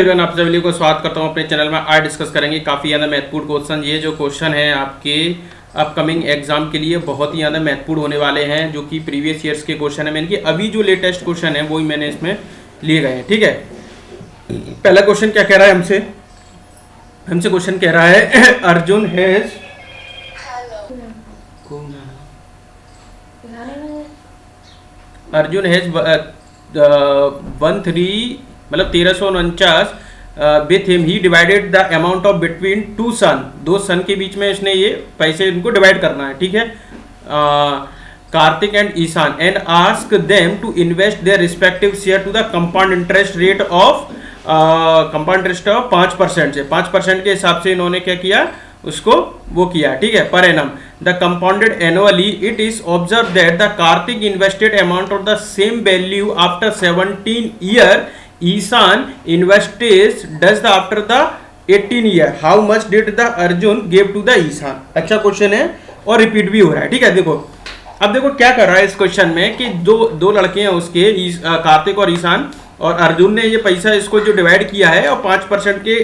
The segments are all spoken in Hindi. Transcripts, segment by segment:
एवरीवन, आप सभी को स्वागत करता हूं अपने चैनल में। आज डिस्कस करेंगे काफ़ी ज़्यादा महत्वपूर्ण क्वेश्चन। ये जो क्वेश्चन है आपके अपकमिंग एग्जाम के लिए बहुत ही ज़्यादा महत्वपूर्ण होने वाले हैं, जो कि प्रीवियस ईयर्स के क्वेश्चन है। मैंने कि अभी जो लेटेस्ट क्वेश्चन है वही मैंने इसमें लिए गए हैं। ठीक है, पहला क्वेश्चन क्या कह रहा है हमसे क्वेश्चन कह रहा है अर्जुन हैज वन थ्री मतलब 1349 with him he divided the amount of between two son. दो सन के बीच में इसने ये पैसे इनको डिवाइड करना है। ठीक है, Kartik and Ishan and ask them to invest their respective share to the compound interest rate of 5% से 5% के हिसाब से इन्होंने क्या किया, उसको वो किया। ठीक है, पर एनम the compounded annually it is observe that the Kartik invested amount of the same value after 17 year Ishan invested does the after the 18 year how much did the Arjun give to the Ishan. अच्छा क्वेश्चन है और रिपीट भी हो रहा है। ठीक है, देखो अब देखो क्या कर रहा है इस क्वेश्चन में कि दो लड़के हैं उसके, कार्तिक और ईशान, और अर्जुन ने ये पैसा इसको जो डिवाइड किया है और 5% के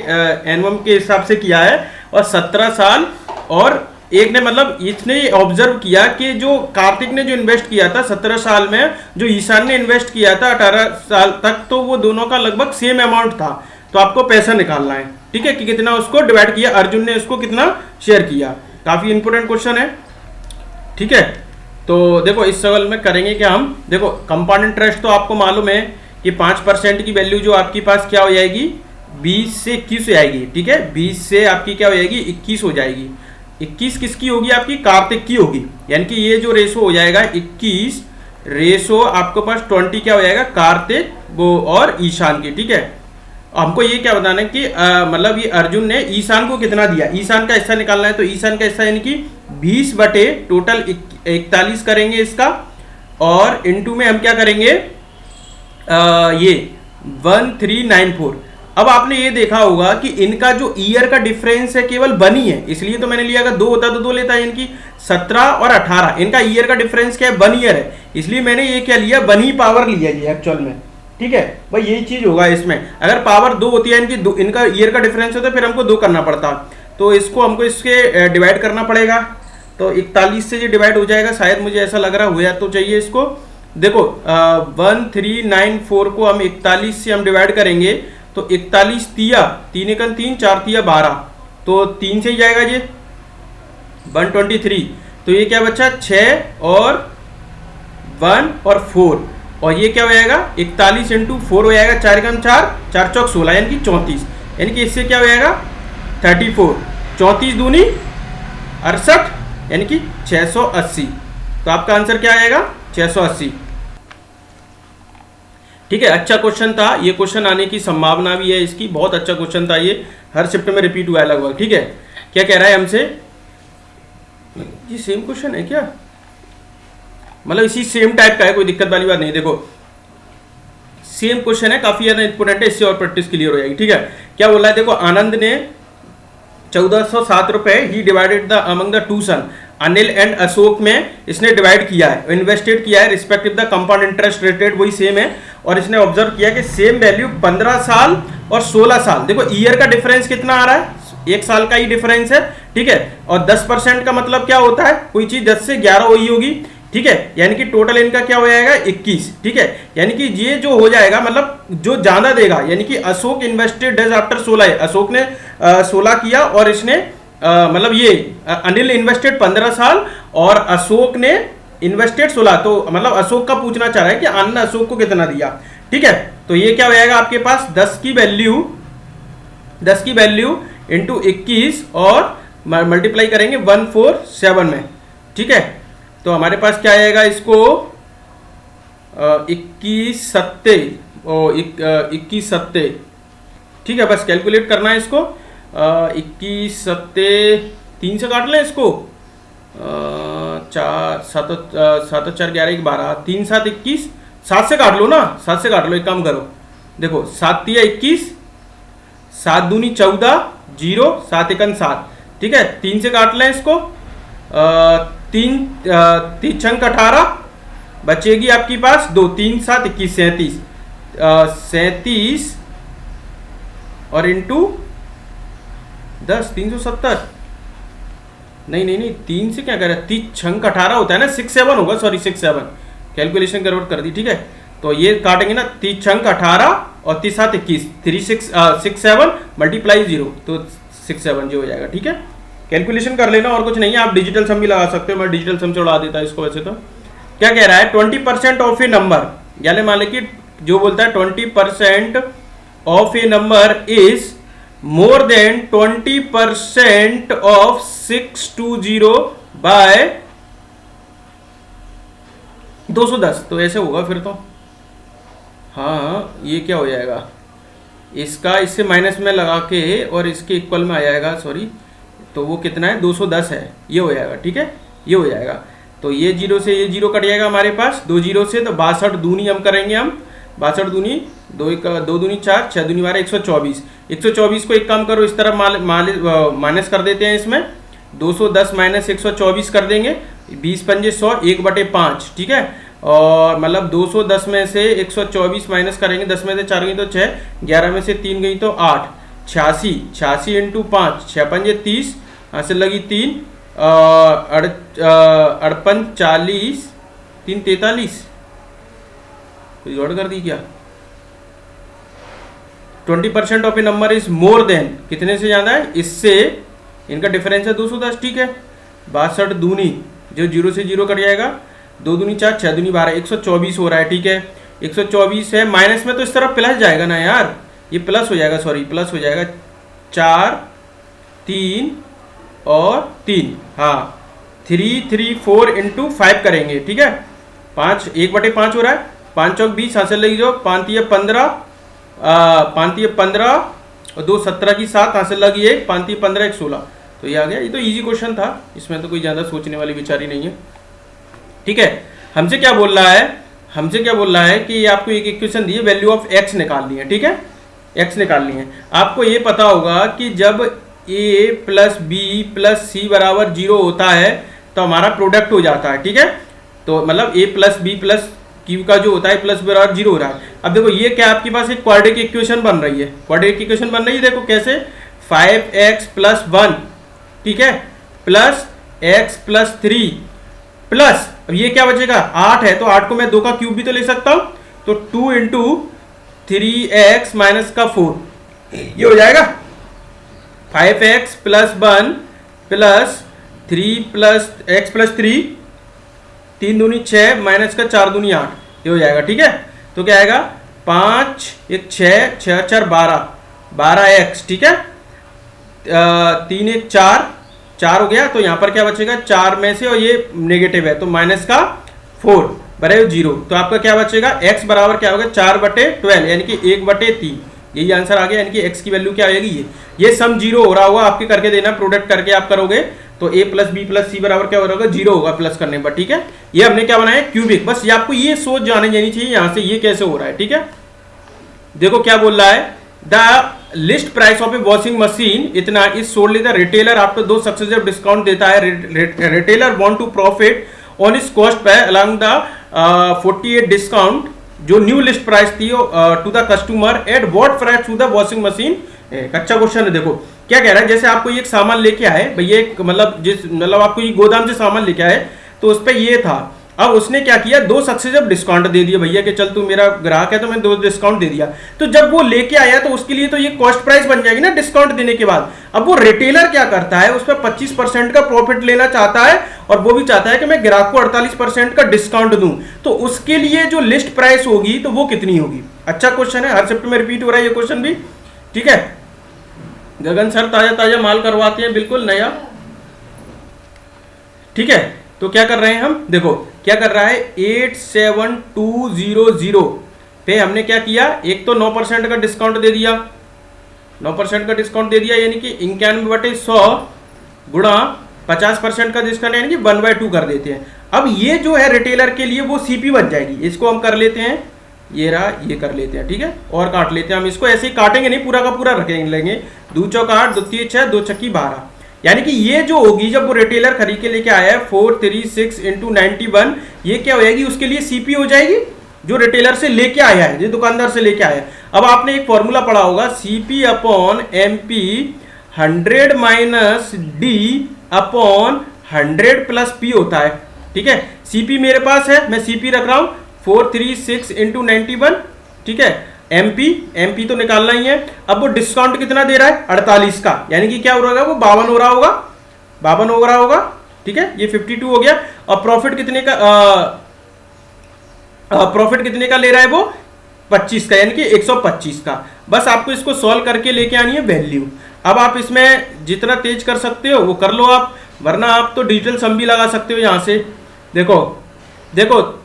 एनुअम के हिसाब से किया है, और 17 साल, और एक ने मतलब इसने ऑब्जर्व किया कि जो कार्तिक ने जो इन्वेस्ट किया था 17 साल में, जो ईशान ने इन्वेस्ट किया था 18 साल तक, तो वो दोनों का लगभग सेम अमाउंट था। तो आपको पैसा निकालना है। ठीक है, कि कितना उसको डिवाइड किया, अर्जुन ने उसको कितना शेयर किया। काफी इंपोर्टेंट क्वेश्चन है। ठीक है, तो देखो इस सवाल में करेंगे क्या हम, देखो कंपाउंड इंटरेस्ट तो आपको मालूम है कि 5% की वैल्यू जो आपके पास क्या हो जाएगी, 20 से 21 हो जाएगी। ठीक है, 20 से आपकी क्या हो जाएगी, 21 हो जाएगी। 21 किसकी होगी, आपकी कार्तिक की होगी। यानी कि ये जो रेशो हो जाएगा 21 रेशो आपके पास 20 क्या हो जाएगा, कार्तिक वो और ईशान की। ठीक है, हमको ये क्या बताना है कि मतलब ये अर्जुन ने ईशान को कितना दिया, ईशान का हिस्सा निकालना है। तो ईशान का हिस्सा यानी कि 20 बटे टोटल 41 करेंगे इसका, और इनटू में हम क्या करेंगे ये 1394। अब आपने ये देखा होगा कि इनका जो ईयर का डिफरेंस है केवल 1 ही है, इसलिए तो मैंने लिया अगर 2 होता तो 2 लेता है। इनकी 17 और 18 इनका ईयर का डिफरेंस क्या है, 1 ईयर है, इसलिए मैंने ये क्या लिया, 1 ही पावर लिया ये एक्चुअल में। ठीक है भाई, यही चीज होगा इसमें। अगर पावर 2 होती है इनकी, इनका ईयर का डिफरेंस होता है, फिर हमको 2 करना पड़ता। तो इसको हमको इसके डिवाइड करना पड़ेगा। तो 41 से ये डिवाइड हो जाएगा, शायद मुझे ऐसा लग रहा हुआ तो चाहिए इसको। देखो 1394 को हम 41 से हम डिवाइड करेंगे तो 41 तिया 3 एकन 3 4 तिया 12, तो 3 से ही जाएगा ये 123। तो ये क्या बचा, 6 और 1 और 4, और ये क्या हो जाएगा 41 इंटू 4 हो जाएगा, 4 एकम 4 4 चौक 16 यानी कि 34। यानी कि इससे क्या हो जाएगा 34, 34 दूनी 68 यानी कि 680। तो आपका आंसर क्या आएगा, 680। ठीक है, अच्छा क्वेश्चन था ये, क्वेश्चन आने की संभावना भी है इसकी, बहुत अच्छा क्वेश्चन था ये, हर शिफ्ट में रिपीट हुआ है लगभग। ठीक है, क्या कह रहा है हमसे, ये सेम क्वेश्चन है क्या, मतलब इसी सेम टाइप का है, कोई दिक्कत वाली बात नहीं। देखो सेम क्वेश्चन है, काफी ज्यादा इंपोर्टेंट है, इससे और प्रैक्टिस क्लियर हो जाएगी। ठीक है, क्या बोला है, देखो आनंद ने 1407 रुपए he divided the among the two son, Anil and Ashok में इसने डिवाइड किया है, इन्वेस्टेड किया है respective the compound interest rated, वही सेम है, और इसने ऑब्जर्व किया कि सेम वैल्यू 15 साल और 16 साल। देखो ईयर का डिफरेंस कितना आ रहा है, 1 साल का ही डिफरेंस है। ठीक है, और 10% का मतलब क्या होता है, कोई चीज 10 से 11 हुई होगी। ठीक है, यानी कि टोटल इनका क्या हो जाएगा 21। ठीक है, यानी कि ये जो हो जाएगा मतलब जो ज्यादा देगा, यानी कि अशोक इन्वेस्टेड डज आफ्टर 16 है, अशोक ने 16 किया, और इसने मतलब ये अनिल इन्वेस्टेड 15 साल और अशोक ने इन्वेस्टेड 16, तो मतलब अशोक का पूछना चाह रहा है कि अन्य अशोक को कितना दिया। ठीक है, तो ये क्या हो जाएगा आपके पास 10 की वैल्यू इंटू 21 और मल्टीप्लाई करेंगे 147 में। ठीक है, तो हमारे पास क्या आएगा, इसको 21 सत्ते। ठीक है, बस कैलकुलेट करना है इसको, 21 सत्ते 3 से काट लें इसको, 4 7 7 4 11 12 3 7 21, 7 से काट लो ना, 7 से काट लो, एक काम करो, देखो 7 तिया 21, 7 दूनी 14, 0 7 एकन 7। ठीक है, 3 से काट लें इसको, 3 छंक 18, बचेगी आपके पास 2 3 7 21 37, 37 और इंटू 10 370। नहीं 3 से क्या करें, 3 छंक 18 होता है ना, 6-7 होगा, सॉरी 6-7 कैलकुलेशन गड़बड़ कर दी। ठीक है, तो ये काटेंगे ना, 3 छंक 18 और 3 7 21, 6-7 मल्टीप्लाई 0 तो 6-7 जो हो जाएगा। ठीक है, कैलकुलेशन कर लेना और कुछ नहीं है। आप डिजिटल सम भी लगा सकते हो, मैं डिजिटल सम से उड़ा देता इसको। वैसे तो क्या कह रहा है, 20% ऑफ ए नंबर, यानी मान लीजिए कि जो बोलता है 20% of a number is more than 20% of 620 by 210, तो ऐसे होगा फिर तो। हाँ, ये क्या हो जाएगा, इसका इससे माइनस में लगा के और इसके इक्वल में आ जाएगा, सॉरी, तो वो कितना है, 210 है, ये हो जाएगा। ठीक है, ये हो जाएगा। तो ये 0 से ये 0 कट जाएगा हमारे पास, 2 0 से, तो 62 दूनी हम करेंगे, हम 62 दूनी 2 दूनी 4, 6 दूनी 12, 124। 124 को एक काम करो, इस तरफ माइनस कर देते हैं, इसमें 210 माइनस 124 कर देंगे, 20 पंजे 100, 1/5। ठीक है, और मतलब 210 में से 124 माइनस करेंगे, 10 में से 4 गई तो 6, 11 में से 3 गई तो 8, 86 इंटू 5, 6 पंजे 30, हासिल लगी 3, 58 40, 3 43, कोई और कर दी क्या। 20% of a number is more then, कितने से ज़्यादा है, इससे, इनका डिफरेंस है 210। ठीक है, 62 दूनी, जो 0 से 0 कट जाएगा, 2 दूनी 4, 6 दूनी 12, 124 हो रहा है। ठीक है, 124 है, माइनस में तो इस तरफ प्लस जाएगा ना यार, ये प्लस हो जाएगा, सॉरी प्लस हो जाएगा, 4 3 और 3, हाँ 3 3 4 इंटू 5 करेंगे। ठीक है, 5 1/5 हो रहा है, 5 चौक 20, हासिल लगी जो 5 3 15, 5 3 15 और 2 17 की 7, हासिल लगी 1, 5 3 15 1 16, तो ये आ गया। ये तो इजी क्वेश्चन था, इसमें तो कोई ज़्यादा सोचने वाली विचारी नहीं है। ठीक है, हमसे क्या बोल रहा है, हमसे क्या बोल रहा है कि ये आपको एक इक्वेशन दी है, वैल्यू ऑफ एक्स निकालनी है। ठीक है, एक्स निकालनी है। आपको ये पता होगा कि जब a प्लस बी प्लस सी बराबर 0 होता है तो हमारा प्रोडक्ट हो जाता है। ठीक है, तो मतलब a plus B plus Q का जो होता है प्लस बराबर 0 हो रहा है। अब देखो ये क्या आपके पास एक क्वाड्रेटिक इक्वेशन बन रही है, क्वाड्रेटिक इक्वेशन बन रही है, देखो कैसे, 5x प्लस 1, ठीक है, प्लस x प्लस 3 प्लस, अब ये क्या बचेगा, 8 है, तो 8 को मैं 2 का क्यूब भी तो ले सकता हूं, तो 2 इंटू 3x माइनस का 4, ये हो जाएगा 5x plus 1 plus 3 plus x plus 3, 3 दूनी 6 माइनस का 4 दूनी 8, ये हो जाएगा। ठीक है, तो क्या आएगा, 5 1 6 6 4 12, 12x, ठीक है, 3 1 4 4 हो गया, तो यहाँ पर क्या बचेगा, 4 में से, और ये नेगेटिव है तो माइनस का 4 बराबर 0, तो आपका क्या बचेगा, x बराबर क्या होगा, 4/12, यानी कि 1/3, यही आंसर आ गया। यानी कि x की वैल्यू क्या आएगी, ये सम 0 हो रहा होगा, आपके करके देना, प्रोडक्ट करके आप करोगे तो a प्लस बी प्लस सी बराबर क्या हो रहा होगा, 0 होगा प्लस करने पर। ठीक है, ये हमने क्या बनाया, क्यूबिक, बस ये आपको ये सोच जाने जानी चाहिए यहाँ से ये कैसे हो रहा है। ठीक है, देखो क्या बोल रहा है, the list price of a washing machine इतना is sold the retailer after 2 successive discount देता है, retailer want to profit on इस कॉस्ट पे अलॉन्ग द 48 डिस्काउंट, जो न्यू लिस्ट प्राइस थी to the customer at what price to the washing machine. अच्छा क्वेश्चन है, देखो क्या कह रहा है, जैसे आपको ये एक सामान लेके आए भैया, मतलब आपको ये गोदाम से सामान लेके आए, तो उस पर ये था, अब उसने क्या किया, 2 सक्सेसिव डिस्काउंट दे दिया भैया कि चल तू मेरा ग्राहक है तो मैं 2 डिस्काउंट दे दिया, तो जब वो लेके आया तो उसके लिए तो ये कॉस्ट प्राइस बन जाएगी ना डिस्काउंट देने के बाद। अब वो रिटेलर क्या करता है, उस पर 25% का प्रॉफिट लेना चाहता है, और वो भी चाहता है कि मैं ग्राहक को 48% का डिस्काउंट दूं, तो उसके लिए जो लिस्ट प्राइस होगी तो वो कितनी होगी। अच्छा क्वेश्चन है, हर शिफ्ट में रिपीट हो रहा है ये क्वेश्चन भी। ठीक है, गगन सर ताजा ताजा माल करवाते हैं, बिल्कुल नया। ठीक है, तो क्या कर रहे हैं हम, देखो क्या कर रहा है, 87200 पे हमने क्या किया, एक तो 9% का डिस्काउंट दे दिया, 9% का डिस्काउंट दे दिया, यानी कि 91/100 गुणा 50% का डिस्काउंट, यानी कि 1/2 कर देते हैं। अब ये जो है रिटेलर के लिए वो सीपी बन जाएगी, इसको हम कर लेते हैं, ये रहा, ये कर लेते हैं। ठीक है, और काट लेते हैं हम इसको, ऐसे ही काटेंगे नहीं, पूरा का पूरा रखेंगे, लेंगे 2 चौक 8, 2 3 6, 2 छक्की 12, यानी कि ये जो होगी जब वो रिटेलर खरीद के लेके आया है 436 × 91, ये क्या हो जाएगी, उसके लिए सीपी हो जाएगी जो रिटेलर से लेके आया है, जो दुकानदार से लेके आया है। अब आपने एक फॉर्मूला पढ़ा होगा, CP upon MP 100 minus D upon 100 plus P होता है। ठीक है, CP मेरे पास है, मैं CP रख रहा हूं 436 इंटू 91। ठीक है, MP तो निकालना ही है। अब वो डिस्काउंट कितना दे रहा है, 48 का, यानी कि क्या हो रहा है, वो 52 हो रहा होगा, 52 हो रहा होगा। ठीक है, ये 52 हो गया। और प्रॉफिट कितने का ले रहा है वो, 25 का, यानी कि 125 का। बस आपको इसको सॉल्व करके लेके आनी है वैल्यू। अब आप इसमें जितना तेज कर सकते हो वो कर लो आप, वरना आप तो डिजिटल सम भी लगा सकते हो यहाँ से। देखो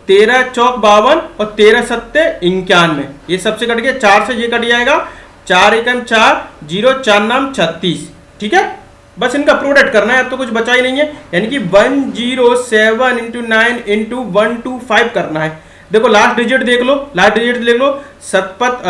13 चौक 52 और 13 सत्ते 91, ये सबसे कट गया, 4 से ये कट जाएगा, 4 एकम 4, 0 4 नाम 36। ठीक है, बस इनका प्रोडक्ट करना है, अब तो कुछ बचा ही नहीं है, यानी कि 107 इंटू 9 इंटू 125 करना है। देखो लास्ट डिजिट देख लो, सतपथ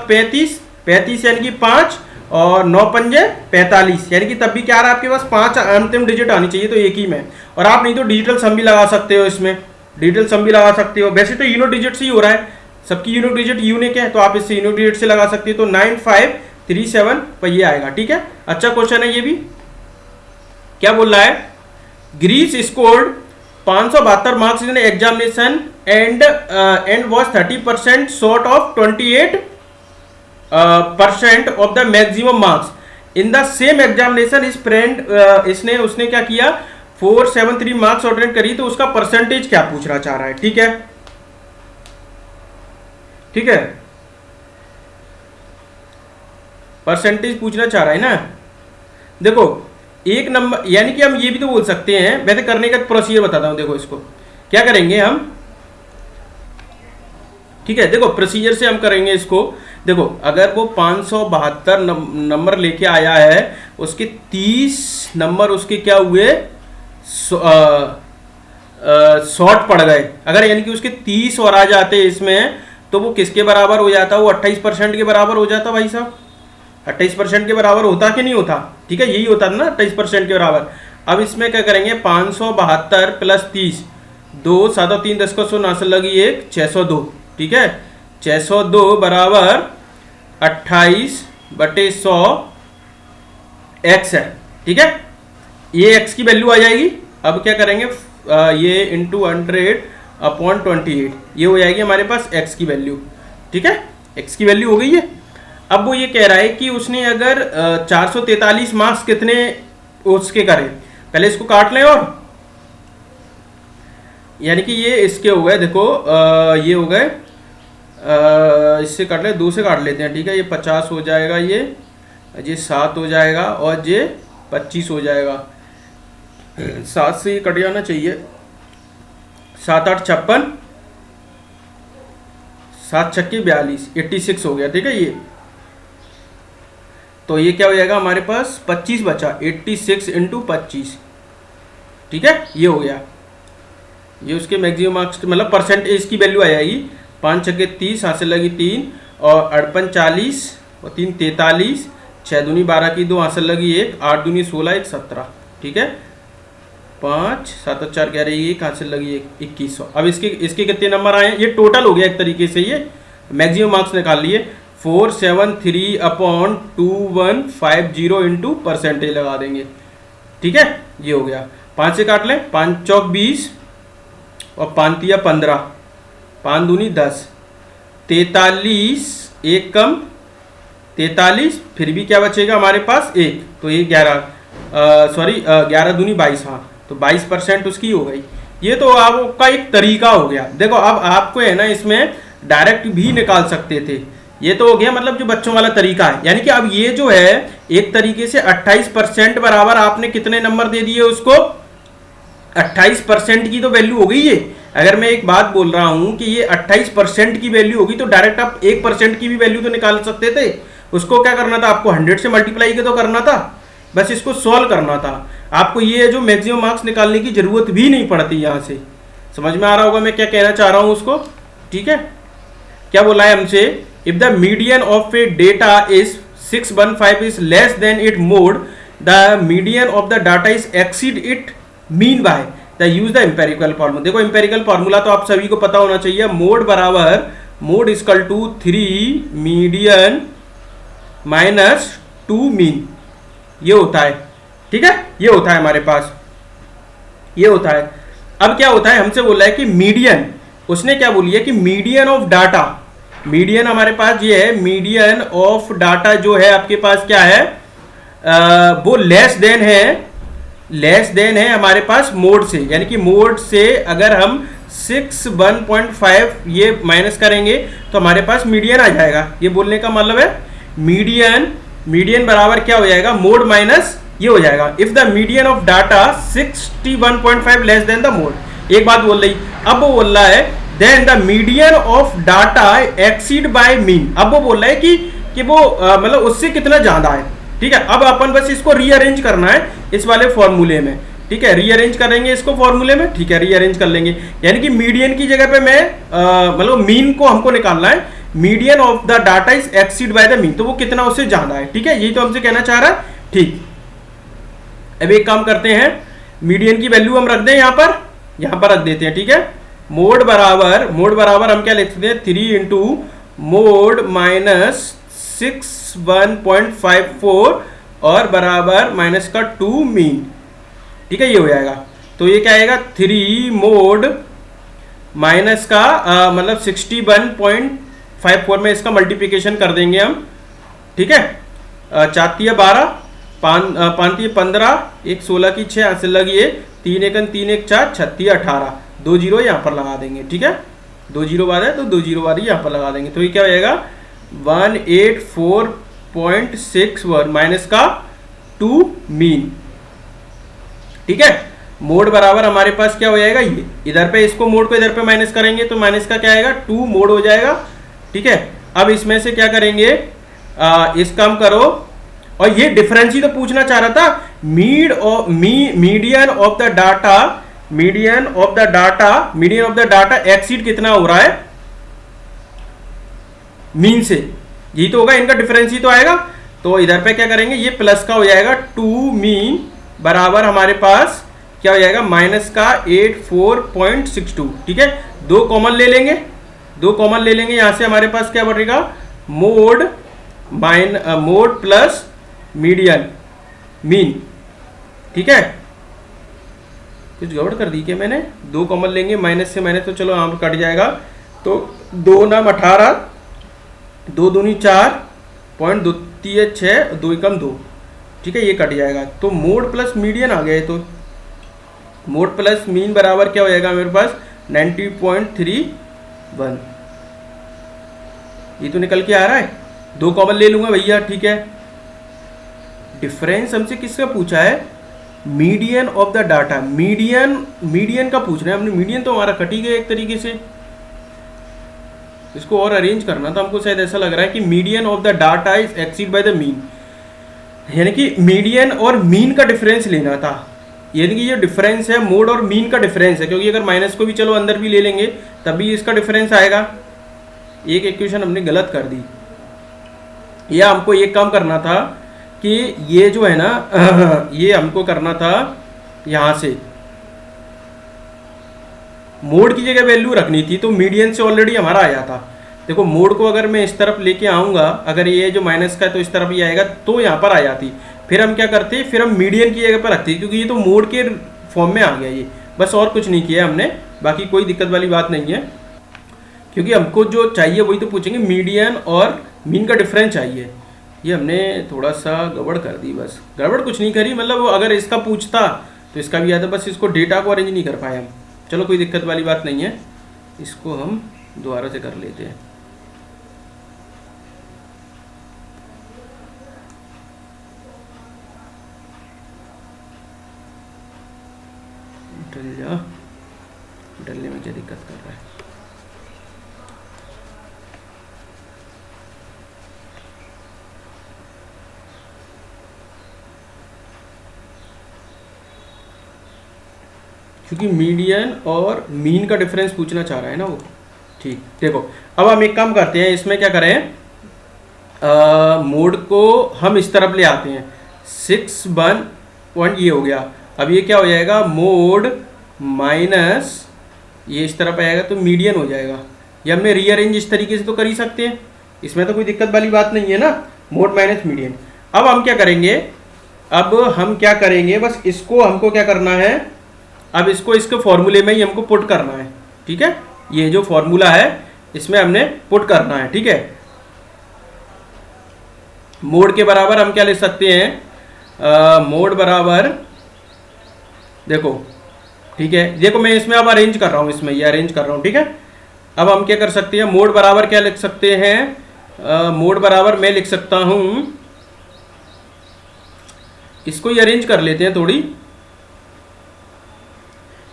35 यानी कि 5 और 9 पंजे 45, यानी कि तब भी क्या आ रहा है आपके पास, 5 अंतिम डिजिट आनी चाहिए, तो एक ही में। और आप नहीं तो डिजिटल सम भी लगा सकते हो, इसमें डिजिटल सम भी लगा सकते हो। वैसे तो यूनिट डिजिट से ही हो रहा है, सबकी यूनिट डिजिट यूनिक है, तो आप इससे यूनिट डिजिट से लगा सकते हो। तो 9537 पर ये आएगा। ठीक है, अच्छा क्वेश्चन है ये भी। क्या बोल रहा है, Grace scored 572 marks in examination and was 30% short of 28% of the maximum marks in the same examination. इस फ्रेंड उसने क्या किया, 473 मार्क्स ऑर्डिनेट करी, तो उसका परसेंटेज क्या पूछना चाह रहा है। ठीक है, परसेंटेज पूछना चाह रहा है ना। देखो एक नंबर, यानी कि हम ये भी तो बोल सकते हैं, वैसे करने का प्रोसीजर बताता हूं। देखो इसको क्या करेंगे हम, ठीक है, देखो प्रोसीजर से हम करेंगे इसको। देखो अगर वो 572 नंबर लेके आया है, उसके 30 नंबर उसके क्या हुए, शॉर्ट पड़ गए, अगर यानी कि उसके 30 और आ जाते इसमें, तो वो किसके बराबर हो जाता, वो 28% के बराबर हो जाता भाई साहब। 28% के बराबर होता कि नहीं होता, ठीक है, यही होता ना 28% के बराबर। अब इसमें क्या करेंगे, 572 प्लस 30, 2 7 3 10 को 100 नासल लगी 1, 602। ठीक है, 602 बराबर 28/100 x है। ठीक है, ये x की वैल्यू आ जाएगी। अब क्या करेंगे, ये इंटू 100/28, ये हो जाएगी हमारे पास x की वैल्यू। ठीक है, x की वैल्यू हो गई है। अब वो ये कह रहा है कि उसने अगर 443 मार्क्स कितने उसके करे, पहले इसको काट लें, और यानी कि ये इसके हो गए, देखो ये हो गए, इससे काट ले, 2 से काट लेते हैं। ठीक है, ये 50 हो जाएगा, ये 7 हो जाएगा, और ये 25 हो जाएगा। 7 से ये कट जाना चाहिए, 7 8 56, 7 छक्के 42, 86 हो गया। ठीक है, ये तो ये क्या हो जाएगा हमारे पास, 25 बचा, 86 इंटू 25। ठीक है, ये हो गया, ये उसके मैक्सिमम मार्क्स, मतलब परसेंटेज की वैल्यू आ जाएगी। 5 छक्के 30, हासिल लगी 3, और 58 40, और 3 43, 6 दूनी 12 की 2, हासिल लगी 1, 8 दूनी 16, 1 17। ठीक है, 5 7 4 कह रही है, हासिल लगी 1, 2100। अब इसके कितने नंबर आए हैं, ये टोटल हो गया एक तरीके से, ये मैक्सिमम मार्क्स निकाल लिए। 473/2150 इंटू परसेंटेज लगा देंगे। ठीक है, ये हो गया। 5 से काट लें, 5 चौक 20, और 5 तिया 15, 5 दूनी 10, 43, 1 कम 43, फिर भी क्या बचेगा हमारे पास 1, तो ये 11 दूनी 22, हाँ, तो 22% उसकी हो गई। ये तो आपका एक तरीका हो गया। देखो अब आपको है ना, इसमें डायरेक्ट भी निकाल सकते थे, ये तो हो गया मतलब जो बच्चों वाला तरीका है। यानी कि अब ये जो है एक तरीके से 28% बराबर आपने कितने नंबर दे दिए उसको, 28% की तो वैल्यू हो गई ये। अगर मैं एक बात बोल रहा हूं कि ये 28% की वैल्यू होगी, तो डायरेक्ट आप 1% की भी वैल्यू तो निकाल सकते थे। उसको क्या करना था, आपको 100 से मल्टीप्लाई तो करना था, बस इसको सॉल्व करना था। आपको ये जो मैक्सिमम मार्क्स निकालने की जरूरत भी नहीं पड़ती। यहाँ से समझ में आ रहा होगा मैं क्या कहना चाह रहा हूं उसको। ठीक है, क्या बोला है हमसे, if the median of a data is 615 is less than it mode, the median of the data is exceed it mean by. The use the empirical formula. देखो एम्पेरिकल फार्मूला तो आप सभी को पता होना चाहिए, मोड बराबर mode equal to 3 median minus 2 mean, ये होता है। ठीक है, ये होता है हमारे पास, ये होता है। अब क्या होता है, हमसे बोला है कि मीडियन, उसने क्या बोली है कि मीडियन ऑफ डाटा, मीडियन हमारे पास ये है, मीडियन ऑफ डाटा जो है आपके पास क्या है, वो लेस देन है हमारे पास मोड से, यानी कि मोड से अगर हम 61.5 ये माइनस करेंगे तो हमारे पास मीडियन आ जाएगा। ये बोलने का मतलब है मीडियन बराबर क्या हो जाएगा, मोड माइनस ये हो जाएगा। If the median of data 61.5 less than the mode, एक बात बोल रही, अब वो बोल रहा है then the median of data exceed by mean. अब वो बोल रहा है कि वो मतलब उससे कितना ज्यादा है। ठीक है, अब अपन बस इसको रीअरेंज करना है इस वाले फॉर्मूले में। ठीक है, रीअरेंज करेंगे इसको फॉर्मूले में। ठीक है, रीअरेंज कर लेंगे, यानी कि मीडियन की जगह पे मैं मतलब मीन को हमको निकालना है, median of the data is exceed by the mean, तो वो कितना उससे ज्यादा है। ठीक है, यही तो हमसे कहना चाह रहा है। ठीक, अब एक काम करते हैं, मीडियन की वैल्यू हम रख दें यहां पर रख देते हैं। ठीक है, मोड बराबर हम क्या लिख सकते हैं, 3 इंटू मोड माइनस 61.54 और बराबर माइनस का 2 मीन। ठीक है, ये हो जाएगा, तो ये क्या आएगा, 3 मोड माइनस का मतलब 61.54 में इसका मल्टीप्लिकेशन कर देंगे हम। ठीक है, 4 12 5 15 1 16 की 6 हासिल लगी है, 3 1 3 1 4 36 18, 2 जीरो यहाँ पर लगा देंगे। ठीक है, 2 जीरो बाद है तो 2 जीरो बाद ही यहाँ पर लगा देंगे, तो ये क्या हो जाएगा 184.61 माइनस का 2 मीन। ठीक है, मोड बराबर हमारे पास क्या हो जाएगा, ये इधर पे इसको मोड को इधर पे माइनस करेंगे तो माइनस का क्या आएगा 2 मोड हो जाएगा। ठीक है, अब इसमें से क्या करेंगे, इसका हम करो, और ये डिफरेंस ही तो पूछना चाह रहा था, median of the data exceed कितना हो रहा है मीन से, यही तो होगा, इनका डिफरेंस ही तो आएगा। तो इधर पे क्या करेंगे, ये प्लस का हो जाएगा 2 मीन बराबर हमारे पास क्या हो जाएगा माइनस का 84.62। ठीक है, 2 कॉमन ले लेंगे यहां से हमारे पास क्या बढ़ेगा, मोड प्लस मीडियन मीन। ठीक है, कुछ गड़बड़ कर दी क्या मैंने, 2 कॉमन लेंगे, माइनस से माइनस तो चलो यहाँ कट जाएगा, तो 2 नाम 18, 2 दूनी 4, पॉइंट 2 3 6, 2 एकम 2। ठीक है, ये कट जाएगा, तो मोड प्लस मीडियन आ गया है, तो मोड प्लस मीन बराबर क्या हो जाएगा मेरे पास 90.31, ये तो निकल के आ रहा है, 2 कॉमन ले लूंगा भैया। ठीक है, डिफरेंस हमसे किसका पूछा है, median of the data, median का पूछ रहे हैं हमने, मीडियन तो हमारा कट ही गया एक तरीके से, इसको और अरेंज करना था हमको, शायद ऐसा लग रहा है कि median of the data is exceed by the mean, यानी कि मीडियन और मीन का डिफरेंस लेना था, यानी कि ये डिफरेंस है मोड और मीन का डिफरेंस है, क्योंकि अगर माइनस को भी चलो अंदर भी ले लेंगे तभी इसका डिफरेंस आएगा। एक इक्वेशन हमने गलत कर दी, या हमको एक काम करना था कि ये जो है ना ये हमको करना था यहां से मोड की जगह वैल्यू रखनी थी, तो मीडियन से ऑलरेडी हमारा आया था। देखो मोड को अगर मैं इस तरफ लेके आऊंगा, अगर ये जो माइनस का है तो इस तरफ ही आएगा, तो यहाँ पर आ जाती, फिर हम क्या करते, फिर हम मीडियन की जगह पर रखते, क्योंकि ये तो मोड के फॉर्म में आ गया ये, बस और कुछ नहीं किया हमने, बाकी कोई दिक्कत वाली बात नहीं है, क्योंकि हमको जो चाहिए वही तो पूछेंगे, मीडियन और मीन का डिफरेंस चाहिए। ये हमने थोड़ा सा गड़बड़ कर दी, बस गड़बड़ कुछ नहीं करी, मतलब अगर इसका पूछता तो इसका भी आता, बस इसको डेटा को अरेंज नहीं कर पाए हम। चलो कोई दिक्कत वाली बात नहीं है, इसको हम दोबारा से कर लेते हैं। डलने में क्या दिक्कत कर रहा है, क्योंकि मीडियन और मीन का डिफरेंस पूछना चाह रहा है ना वो। ठीक, देखो अब हम एक काम करते हैं, इसमें क्या करें, मोड को हम इस तरफ ले आते हैं, 61 पॉइंट ये हो गया, अब ये क्या हो जाएगा मोड माइनस ये इस तरफ आएगा तो मीडियन हो जाएगा। ये हमने रीअरेंज इस तरीके से तो कर ही सकते हैं, इसमें तो कोई दिक्कत वाली बात नहीं है ना, मोड माइनस मीडियन। अब हम क्या करेंगे, बस इसको हमको क्या करना है, अब इसको इसके फॉर्मूले में ही हमको पुट करना है, ठीक है। ये जो फॉर्मूला है इसमें हमने पुट करना है, ठीक है। मोड के बराबर हम क्या लिख सकते हैं, मोड बराबर देखो, ठीक है, देखो मैं इसमें अब अरेंज कर रहा हूँ, इसमें ये अरेंज कर रहा हूँ, ठीक है। अब हम क्या कर सकते हैं, मोड बराबर क्या लिख सकते हैं, मोड बराबर मैं लिख सकता हूँ, इसको ही अरेंज कर लेते हैं थोड़ी,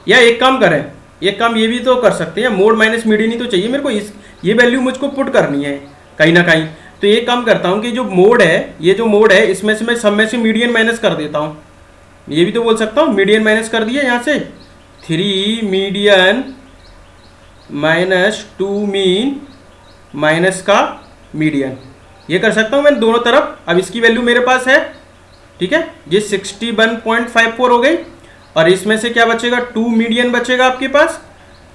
या एक काम करें, एक काम ये भी तो कर सकते हैं, मोड माइनस मीडियन ही तो चाहिए मेरे को, ये वैल्यू मुझको पुट करनी है कहीं ना कहीं। तो ये काम करता हूँ कि जो मोड है, ये जो मोड है इसमें से मैं सब में से मीडियन माइनस कर देता हूँ, ये भी तो बोल सकता हूँ, मीडियन माइनस कर दिया यहाँ से, 3 मीडियन माइनस 2 मीन माइनस का मीडियन, ये कर सकता हूँ मैं दोनों तरफ। अब इसकी वैल्यू मेरे पास है, ठीक है, ये 61.54 हो गई, और इसमें से क्या बचेगा, 2 मीडियन बचेगा आपके पास,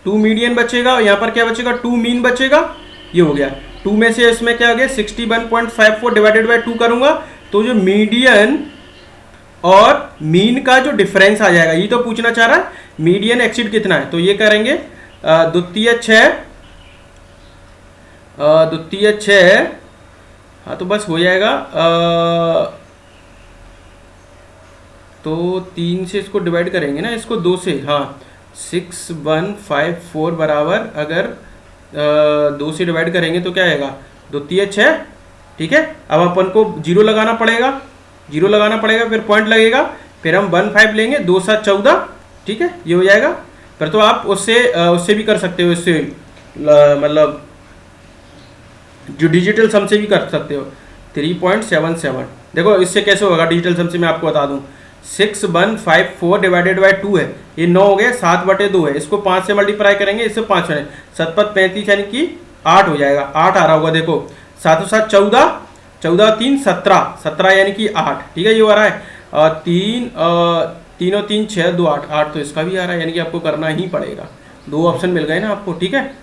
2 मीडियन बचेगा, और यहाँ पर क्या बचेगा, 2 मीन बचेगा, ये हो गया। 2 में से इसमें क्या आ गया, 61.54 डिवाइडेड बाई 2 करूंगा तो जो मीडियन और मीन का जो डिफरेंस आ जाएगा, ये तो पूछना चाह रहा है मीडियन एक्सीड कितना है, तो ये करेंगे द्वितीय 6, हाँ तो बस हो जाएगा, तो 3 से इसको डिवाइड करेंगे ना, इसको 2 से, हाँ 6154 बराबर अगर 2 से डिवाइड करेंगे तो क्या आएगा, द्वितीय 6, ठीक है। अब अपन को जीरो लगाना पड़ेगा, फिर पॉइंट लगेगा, फिर हम 15 लेंगे, 2 7 14, ठीक है, ये हो जाएगा। फिर तो आप उससे भी कर सकते हो, इससे मतलब जो डिजिटल सम से भी कर सकते हो, 3.77। देखो इससे कैसे होगा डिजिटल सम से, मैं आपको बता दूं, 6154 डिवाइडेड बाई 2 है, ये 9 हो गया, 7/2 है, इसको 5 से मल्टीप्लाई करेंगे, इससे 5 है, 7 × 35 यानी कि 8 हो जाएगा, 8 आ रहा होगा, देखो 7 7 14, 14 3 17, 17 यानी कि 8, ठीक है, ये आ रहा है, और 3 और 3 6 2 8, 8 तो इसका भी आ रहा है, यानी कि आपको करना ही पड़ेगा, 2 ऑप्शन मिल गए ना आपको, ठीक है,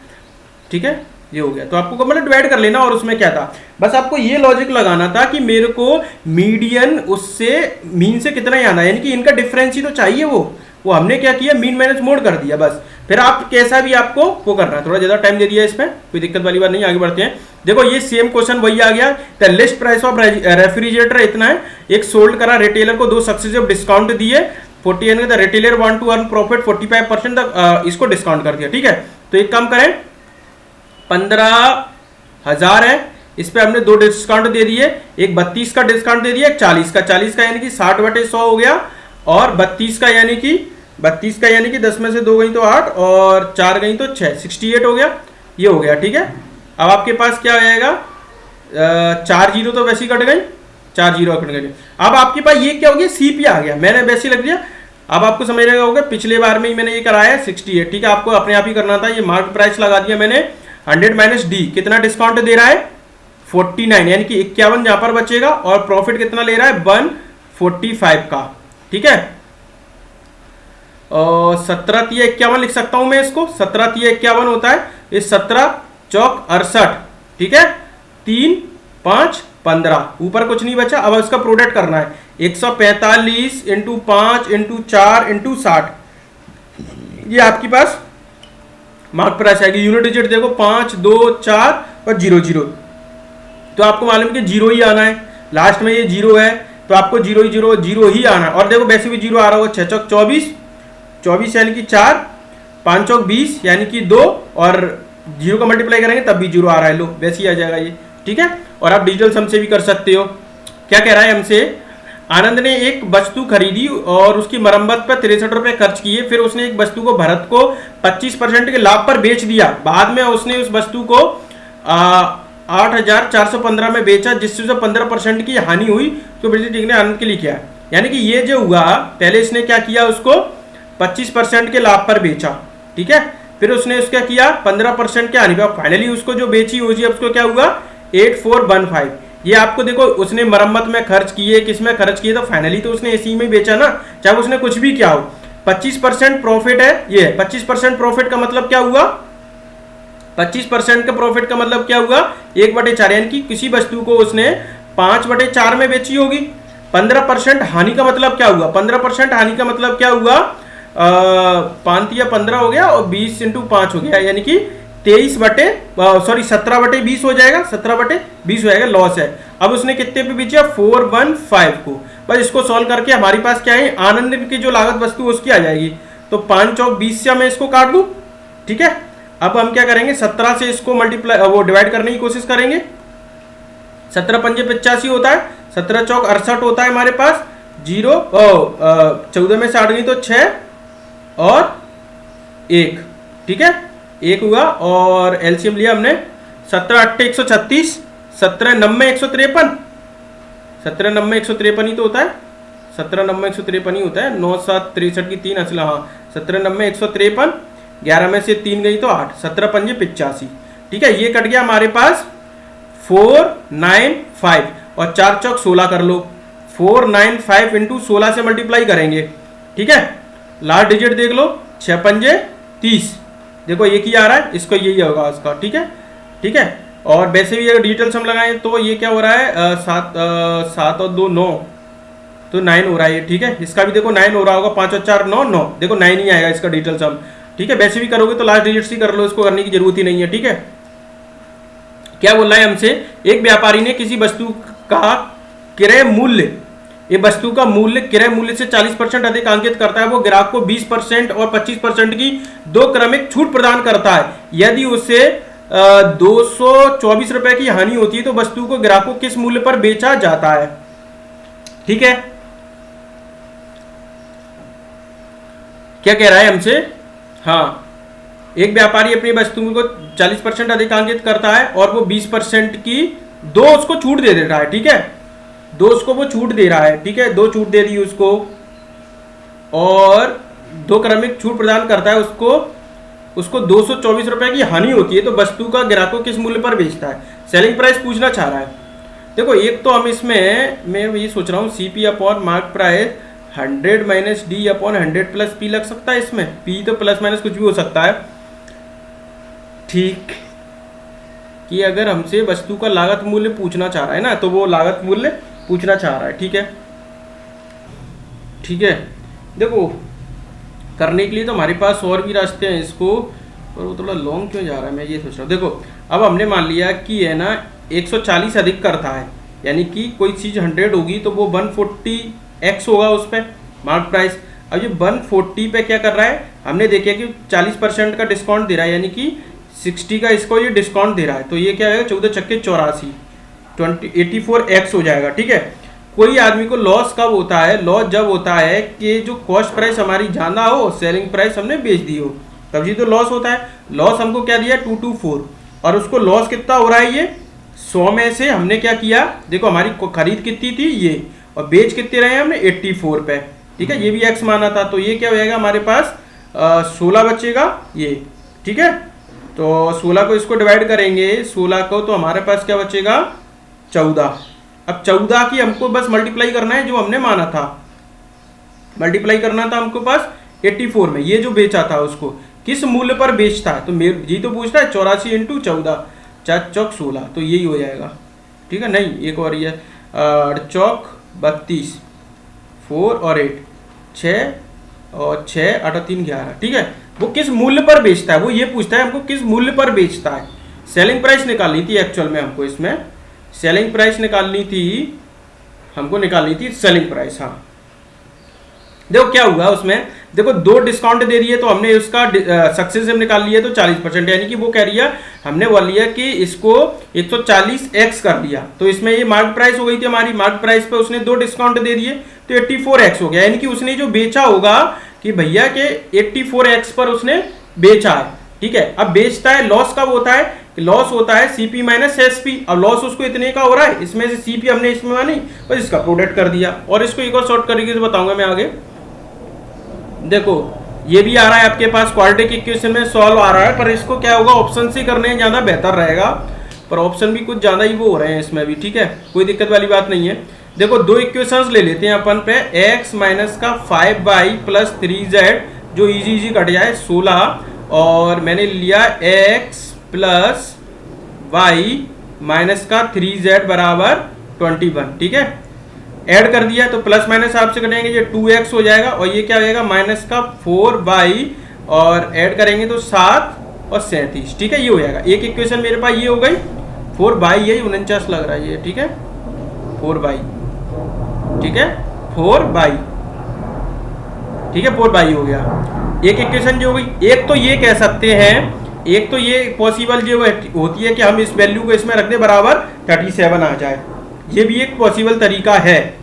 ठीक है, ये हो गया। तो आपको मतलब डिवाइड कर लेना, और उसमें क्या था, बस आपको ये लॉजिक लगाना था कि मेरे को मीडियन उससे मीन से कितना ही आना है, यानी कि इनका डिफरेंस ही तो चाहिए, वो हमने क्या किया, मीन माइनस मोड कर दिया बस। फिर आप कैसा भी आपको वो करना है, थोड़ा ज़्यादा टाइम दे दिया इसमें, कोई दिक्कत वाली बात नहीं, आगे बढ़ते हैं। देखो ये सेम क्वेश्चन वही आ गया, the list price of refrigerator इतना है, एक सोल्ड करा रिटेलर को 2 सक्सेसिव डिस्काउंट दिए 40, यानी the retailer want to earn profit 45%, इसको डिस्काउंट कर दिया, ठीक है। तो एक काम करें, 15,000 है, इस पे हमने 2 डिस्काउंट दे दिए, एक 32 का डिस्काउंट दे दिया, एक 40 का यानी कि 60/100 हो गया, और 32 का यानी कि 10 में से 2 गई तो 8 और 4 गई तो 6, 68 हो गया, ये हो गया, ठीक है। अब आपके पास क्या हो जाएगा, 4 जीरो तो वैसे ही कट गई, 4 जीरो कट गई। अब आपके पास ये क्या हो गया, सीपी आ गया, मैंने वैसे ही लग दिया। अब आपको समझ रहा होगा, पिछले बार में ही मैंने ये कराया 68, ठीक है, आपको अपने आप ही करना था, ये मार्केट प्राइस लगा दिया मैंने 100 माइनस डी, कितना डिस्काउंट दे रहा है 49, यानी कि 51 जहां पर बचेगा, और प्रॉफिट कितना ले रहा है 145 का, ठीक है। 17 × 51 लिख सकता हूं मैं इसको, 17 × 51 होता है, इस 17 चौक 68, ठीक है, 3 5 15, ऊपर कुछ नहीं बचा। अब इसका प्रोडक्ट करना है, 145 × 5 × 4 × 60, ये आपके पास मार्क प्राइस आएगी। यूनिट डिजिट देखो 5 2 4 और 0 0, तो आपको मालूम है कि 0 ही आना है, लास्ट में ये 0 है तो आपको 0 ही आना है। और देखो वैसे भी 0 आ रहा होगा, 6 चौक 24 यानी कि 4, 5 चौक 20 यानी कि 2, और 0 का मल्टीप्लाई करेंगे तब भी 0 आ रहा है, लो वैसे ही आ जाएगा ये, ठीक है। और आप डिजिटल सम से भी कर सकते हो। क्या कह रहा है हमसे, आनंद ने एक वस्तु खरीदी और उसकी मरम्मत पर 63 रुपए खर्च किए, फिर उसने एक वस्तु को भरत को 25% के लाभ पर बेच दिया, बाद में उसने उस वस्तु को 8,415 में बेचा, जिससे उसे 15% की हानि हुई। तो ब्रिटिश ने आनंद के लिए किया, यानी कि ये जो हुआ, पहले इसने क्या किया, उसको 25% के लाभ पर बेचा, ठीक है, फिर उसने उसका किया 15% के हानि पर, फाइनली उसको जो बेची हुई, उसको क्या हुआ 8415। ये आपको देखो, उसने मरम्मत में खर्च किए, किस में खर्च किए, तो फाइनली तो उसने इसी में बेचा ना, चाहे उसने कुछ भी किया हो। 25% प्रॉफिट है, ये 25% प्रॉफिट का मतलब क्या हुआ, 25% का प्रॉफिट का मतलब क्या हुआ, 1/4, यानी कि किसी वस्तु को उसने 5/4 में बेची होगी। 15% हानि का मतलब क्या हुआ, 15% हानि का मतलब क्या हुआ, 5 या 15 हो गया और 20 × 5 हो गया, यानी कि 17/20 हो जाएगा, 17/20 हो जाएगा, लॉस है। अब उसने कितने पे बेचा, 415 को। बस इसको सॉल्व करके हमारे पास क्या है, आनंद की जो लागत वस्तु उसकी आ जाएगी। तो 5 चौक 20 से मैं इसको काट दूं, ठीक है। अब हम क्या करेंगे, 17 से इसको मल्टीप्लाई वो डिवाइड करने की कोशिश करेंगे। 17 पंजे 85 होता है, 17 चौक 68 होता है हमारे पास, 0 14 में से 8 गई तो 6 और 1, ठीक है, 1 हुआ। और एलसीएम लिया हमने, 17 8 136, 17 90 153, 17 90 153 ही तो होता है, 17 90 153 ही होता है। 9 7 63 की 3 असला, हाँ 17 90 153, 11 में से 3 गई तो 8, 17 पंजे 85, ठीक है। ये कट गया हमारे पास 495 और 4 चौक 16 कर लो, 495 × 16 से मल्टीप्लाई करेंगे, ठीक है। लास्ट डिजिट देख लो, 6 पंजे 30, देखो एक ही आ रहा है, इसको यही होगा उसका, ठीक है, ठीक है। और वैसे भी अगर डिजिटल्स हम लगाएं तो ये क्या हो रहा है, 7 और 2 9, तो 9 हो रहा है, ठीक है। इसका भी देखो 9 हो रहा होगा, 5 और 4 9 9, देखो 9 ही आएगा इसका डिजिटल सम, ठीक है। वैसे भी करोगे तो लास्ट डिजिट्स ही कर लो, इसको करने की जरूरत ही नहीं है, ठीक है। क्या बोल रहा है हमसे, एक व्यापारी ने किसी वस्तु का क्रय मूल्य, ये वस्तु का मूल्य क्रय मूल्य से 40% अधिक अंकित करता है, वो ग्राहक को 20% और 25% की 2 क्रमिक छूट प्रदान करता है। यदि उसे 224 रुपए की हानि होती है तो वस्तु को ग्राहक को किस मूल्य पर बेचा जाता है, ठीक है। क्या कह रहा है हमसे, हाँ, एक व्यापारी अपनी वस्तु को 40% अधिक अंकित करता है और वो 20% की 2 उसको छूट दे रहा है, ठीक है, 2 उसको वो छूट दे रहा है, ठीक है, 2 छूट दे दी उसको और 2 क्रमिक छूट प्रदान करता है, उसको 224 रुपए की हानि होती है तो वस्तु का ग्राहक को किस मूल्य पर बेचता है, सेलिंग प्राइस पूछना चाह रहा है। देखो एक तो हम इसमें मैं ये सोच रहा हूँ CP upon mark price 100 - D upon 100 + P लग सकता है, इसमें P तो प्लस माइनस कुछ भी हो सकता है, ठीक, कि अगर हमसे वस्तु का लागत मूल्य पूछना चाह रहा है ना, तो वो लागत मूल्य पूछना चाह रहा है, ठीक है, ठीक है। देखो करने के लिए तो हमारे पास और भी रास्ते हैं इसको, पर वो थोड़ा लॉन्ग क्यों जा रहा है, मैं ये सोच रहा हूँ। देखो अब हमने मान लिया कि है ना 140 अधिक करता है, यानी कि कोई चीज़ 100 होगी तो वो 140x होगा उस पर मार्क प्राइस। अब ये 140 पे क्या कर रहा है, हमने देखा कि 40% का डिस्काउंट दे रहा है, यानी कि 60 का इसको ये डिस्काउंट दे रहा है, तो ये क्या है 14 चक्के 84, 84x हो जाएगा, ठीक है। कोई आदमी को लॉस कब होता है, लॉस जब होता है कि जो कॉस्ट प्राइस हमारी ज़्यादा हो, सेलिंग प्राइस हमने बेच दी हो, तभी तो लॉस होता है। लॉस हमको क्या दिया 224 और उसको लॉस कितना हो रहा है, ये 100 में से हमने क्या किया, देखो हमारी खरीद कितनी थी ये और बेच कितने रहे हमने 84 पे, ठीक है, ये भी x माना था, तो ये क्या हो जाएगा हमारे पास 16 बचेगा ये, ठीक है। तो 16 को इसको डिवाइड करेंगे 16 को, तो हमारे पास क्या बचेगा 14। अब 14 की हमको बस मल्टीप्लाई करना है, जो हमने माना था मल्टीप्लाई करना था हमको पास 84 में, ये जो बेचा था उसको किस मूल्य पर बेचता है, तो मेरे जी तो पूछता है 84 × 14, 4 चौक 16, तो यही हो जाएगा, ठीक है। नहीं एक और ये 8 चौक 32, 4 और 8 6 और 6 8 और 3 11, ठीक है। वो किस मूल्य पर बेचता है, वो ये पूछता है हमको किस मूल्य पर बेचता है। सेलिंग प्राइस निकालनी थी एक्चुअल में हमको, इसमें सेलिंग प्राइस निकालनी थी, हमको निकालनी थी सेलिंग प्राइस, हाँ। देखो क्या हुआ उसमें, देखो 2 डिस्काउंट दे दिए तो हमने उसका सक्सेसिव निकाल लिया तो 40%, यानी कि वो कह रही है हमने वो लिया कि इसको 140x कर दिया, तो इसमें ये मार्क प्राइस हो गई थी हमारी, मार्क प्राइस पे उसने 2 डिस्काउंट दे दिए तो 84x हो गया, यानी कि उसने जो बेचा होगा कि भैया के 84x पर उसने बेचा है, ठीक है। अब बेचता है, लॉस कब होता है, लॉस होता है CP - SP, अब लॉस उसको इतने का हो रहा है, इसमें से CP हमने इसमें मानी बस इसका प्रोडक्ट कर दिया। और इसको एक और शॉर्ट तरीके से बताऊंगा मैं आगे। देखो ये भी आ रहा है आपके पास क्वाड्रेटिक इक्वेशन में सॉल्व आ रहा है, पर इसको क्या होगा ऑप्शन से करने ज्यादा बेहतर रहेगा, पर ऑप्शन भी कुछ ज़्यादा ही वो हो रहे हैं इसमें भी, ठीक है, कोई दिक्कत वाली बात नहीं है। देखो दो इक्वेशंस ले लेते हैं अपन पे, x माइनस का 5y प्लस 3z जो इजी इजी कट जाए 16, और मैंने लिया x प्लस y माइनस का 3z बराबर 21, ठीक है। ऐड कर दिया तो प्लस माइनस आपसे कटेंगे, ये 2x हो जाएगा और ये क्या हो जाएगा माइनस का 4y, और ऐड करेंगे तो 7 और 37, ठीक है, ये हो जाएगा। एक इक्वेशन मेरे पास ये हो गई 4y, यही 49 लग रहा है ये, ठीक है, 4y, ठीक है, 4y, ठीक है, 4y हो गया। एक इक्वेशन जो हो गई। एक तो ये कह सकते हैं, एक तो ये पॉसिबल जो होती है कि हम इस वैल्यू को इसमें रख दें बराबर 37 आ जाए, ये भी एक पॉसिबल तरीका है।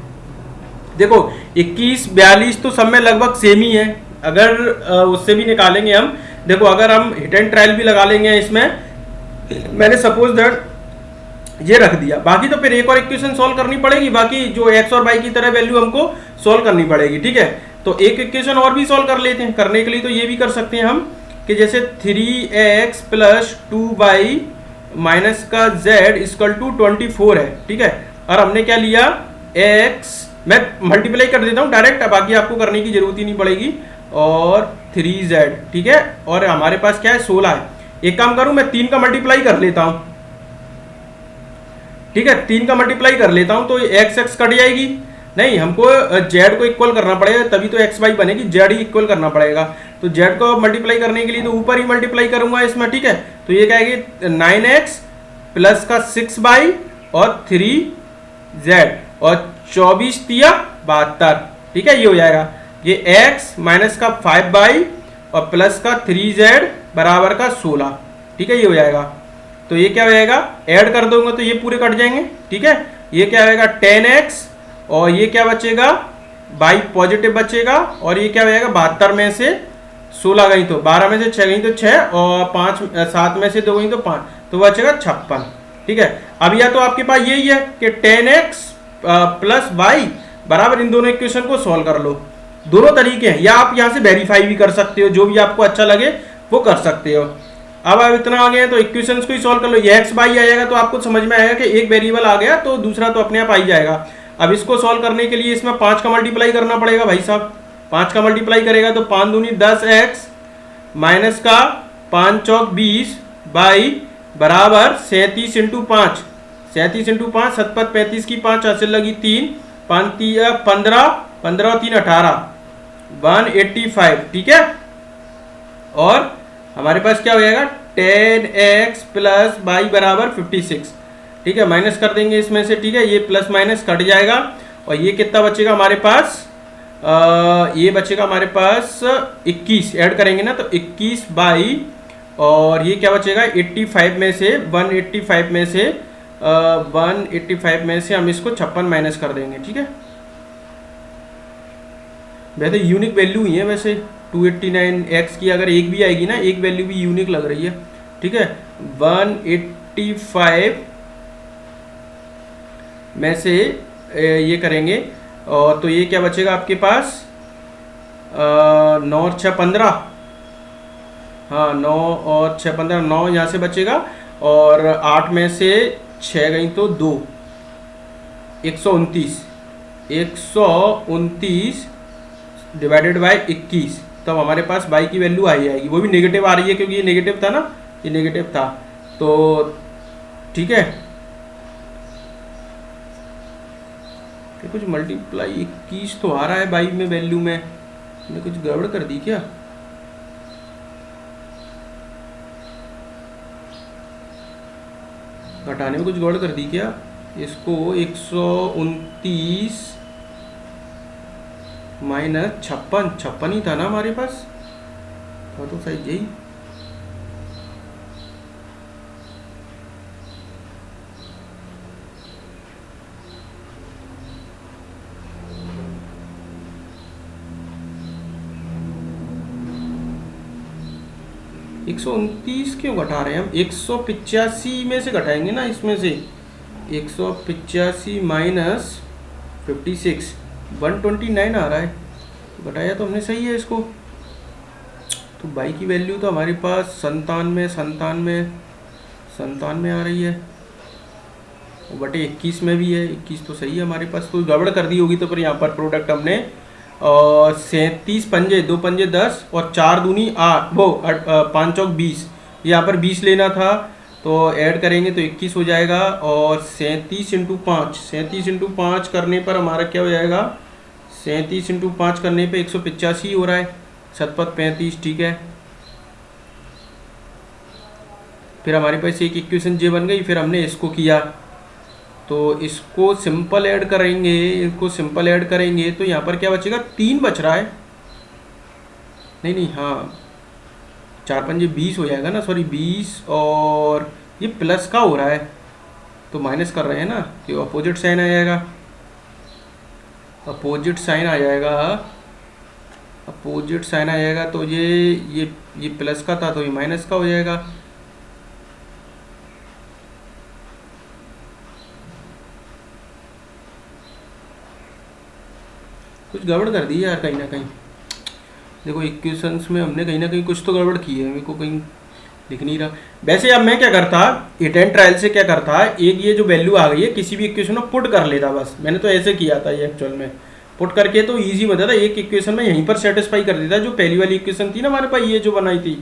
देखो 21 42 तो सब में लगभग सेम ही है, अगर उससे भी निकालेंगे हम। देखो अगर हम हिट एंड ट्रायल भी लगा लेंगे इसमें, मैंने सपोज दैट ये रख दिया, बाकी तो फिर एक और इक्वेशन सॉल्व करनी पड़ेगी, बाकी जो x और y की तरह वैल्यू हमको सॉल्व करनी पड़ेगी, ठीक है। तो एक इक्वेशन और भी सॉल्व कर लेते हैं। करने के लिए तो ये भी कर सकते हैं हम कि जैसे 3x प्लस 2y माइनस का z इक्वल टू 24 है, ठीक है। और हमने क्या लिया x, मैं मल्टीप्लाई कर देता हूँ डायरेक्ट, बाकी आपको करने की जरूरत ही नहीं पड़ेगी, और 3z, ठीक है, और हमारे पास क्या है 16 है। एक काम करूं मैं 3 का मल्टीप्लाई कर लेता हूं, ठीक है, 3 का मल्टीप्लाई कर लेता हूं तो x x कट जाएगी, नहीं हमको z को इक्वल करना पड़ेगा तभी तो x y बनेगी, z ही इक्वल करना पड़ेगा। तो z को मल्टीप्लाई करने के लिए तो ऊपर ही मल्टीप्लाई करूंगा इसमें, ठीक है। तो ये क्या है 9x प्लस का 6y और 3z और 24 तिया 72, ठीक है, ये हो जाएगा। ये x माइनस का 5y और प्लस का 3z बराबर का 16, ठीक है, ये हो जाएगा। तो ये क्या हो जाएगा, ऐड कर दूंगा तो ये पूरे कट जाएंगे, ठीक है। ये क्या होगा 10x और ये क्या बचेगा y पॉजिटिव बचेगा, और ये क्या हो जाएगा 72 में से 16 गई तो 12 में से 6 गई तो 6 और 7 में से 2 गई तो 5, तो बचेगा 56, ठीक है। अब या तो आपके पास यही है कि 10x प्लस y बराबर इन दोनों इक्वेशन को सॉल्व कर लो, दोनों तरीके हैं, या आप यहाँ से वेरीफाई भी कर सकते हो, जो भी आपको अच्छा लगे वो कर सकते हो। अब आप इतना आ गए हैं तो इक्वेशंस को ही सॉल्व कर लो। ये x y आ जाएगा तो आपको समझ में आएगा कि एक वेरिएबल आ गया तो दूसरा तो अपने आप आ ही जाएगा। अब इसको सॉल्व करने के लिए इसमें 5 का मल्टीप्लाई करना पड़ेगा भाई साहब, 5 का मल्टीप्लाई करेगा तो 5 दूनी 10x माइनस का 5 चौक 20 बाई बराबर 37 इंटू 5, 37 इंटू 5 7 35 की 5 हासिल लगी 3 5 15 15 और 3 18 185, ठीक है। और हमारे पास क्या हो जाएगा 10x प्लस y बराबर 56, ठीक है, माइनस कर देंगे इसमें से, ठीक है, ये प्लस माइनस कट जाएगा और ये कितना बचेगा हमारे पास, ये बचेगा हमारे पास 21, ऐड करेंगे ना तो 21 बाई, और ये क्या बचेगा 85 में से 185 में से 185 में से हम इसको 56 माइनस कर देंगे, ठीक है। वैसे यूनिक वैल्यू ही है वैसे 289x की, अगर एक भी आएगी ना, एक वैल्यू भी यूनिक लग रही है, ठीक है। 185 में से ये करेंगे और तो ये क्या बचेगा आपके पास 9 और 6 15, हाँ 9 और 6 15, 9 यहाँ से बचेगा और 8 में से 6 गई तो 2, 129 डिवाइडेड बाय 21, तब हमारे पास y की वैल्यू आई आएगी, वो भी नेगेटिव आ रही है क्योंकि ये नेगेटिव था ना, ये नेगेटिव था, तो ठीक है। कुछ मल्टीप्लाई 21 तो आ रहा है y में वैल्यू में, मैंने कुछ गड़बड़ कर दी क्या, घटाने में कुछ गड़बड़ कर दी क्या, इसको 129 माइनस 56 ही था ना हमारे पास, था तो सही यही, एक 129 क्यों घटा रहे हैं हम, 185 में से घटाएंगे ना, इसमें से 185 माइनस 56 129 आ रहा है, घटाया तो हमने सही है इसको। तो y की वैल्यू तो हमारे पास 97 आ रही है, बटे 21 में भी है, 21 तो सही है हमारे पास, तो गड़बड़ कर दी होगी। तो फिर यहाँ पर प्रोडक्ट हमने 37 पंजे 2 पंजे 10 और 4 दूनी 8 वो 5 चौक 20, यहाँ पर 20 लेना था तो ऐड करेंगे तो 21 हो जाएगा। और 37 इंटू 5 करने पर हमारा क्या हो जाएगा, 37 इंटू 5 करने पे 185 हो रहा है, 7 35, ठीक है। फिर हमारे पास एक इक्वेशन जे बन गई। फिर हमने इसको किया तो इसको सिंपल ऐड करेंगे, तो यहाँ पर क्या बचेगा, 3 बच रहा है, नहीं हाँ 4 पंजे 20 हो जाएगा ना, सॉरी 20, और ये प्लस का हो रहा है तो माइनस कर रहे हैं ना, कि अपोजिट साइन आ जाएगा, अपोजिट साइन आ जाएगा तो ये प्लस का था तो ये माइनस का हो जाएगा। कुछ गड़बड़ कर दी यार कहीं ना कहीं, देखो इक्वेशंस में हमने कहीं ना कहीं कुछ तो गड़बड़ की है, मेरे को कहीं लिख नहीं रहा। वैसे अब मैं क्या करता, इटेंट ट्रायल से क्या करता, एक ये जो वैल्यू आ गई है किसी भी इक्वेशन में पुट कर लेता, बस मैंने तो ऐसे किया था ये एक्चुअल में, पुट करके तो ईजी बता था, एक इक्वेशन में यहीं पर सेटिस्फाई कर देता। जो पहली वाली इक्वेशन थी ना हमारे पास, ये जो बनाई थी,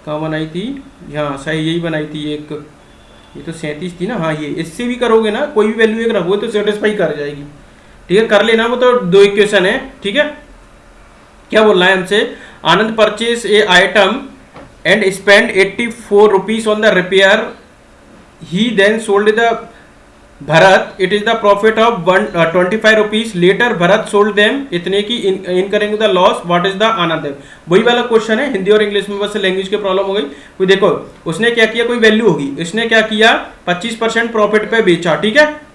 कहाँ बनाई थी, यहाँ सही यही बनाई थी एक, ये तो 37 थी ना, हाँ ये, इससे भी करोगे ना कोई भी वैल्यू एक रखोगे तो सेटिस्फाई कर जाएगी, ठीक है, कर लेना। वो तो 2 इक्वेशन है, ठीक है। क्या बोल रहा है हमसे, Anand purchase a item and spend 84 rupees on the repair, he then sold the Bharat, it is the profit of 25 rupees, later Bharat sold them इतने की, incurring the loss, what is the Anand. वही वाला क्वेश्चन है, हिंदी और इंग्लिश में, बस लैंग्वेज की प्रॉब्लम हो गई। कोई देखो उसने क्या किया, कोई वैल्यू होगी, इसने क्या किया 25% प्रॉफिट पे बेचा, ठीक है,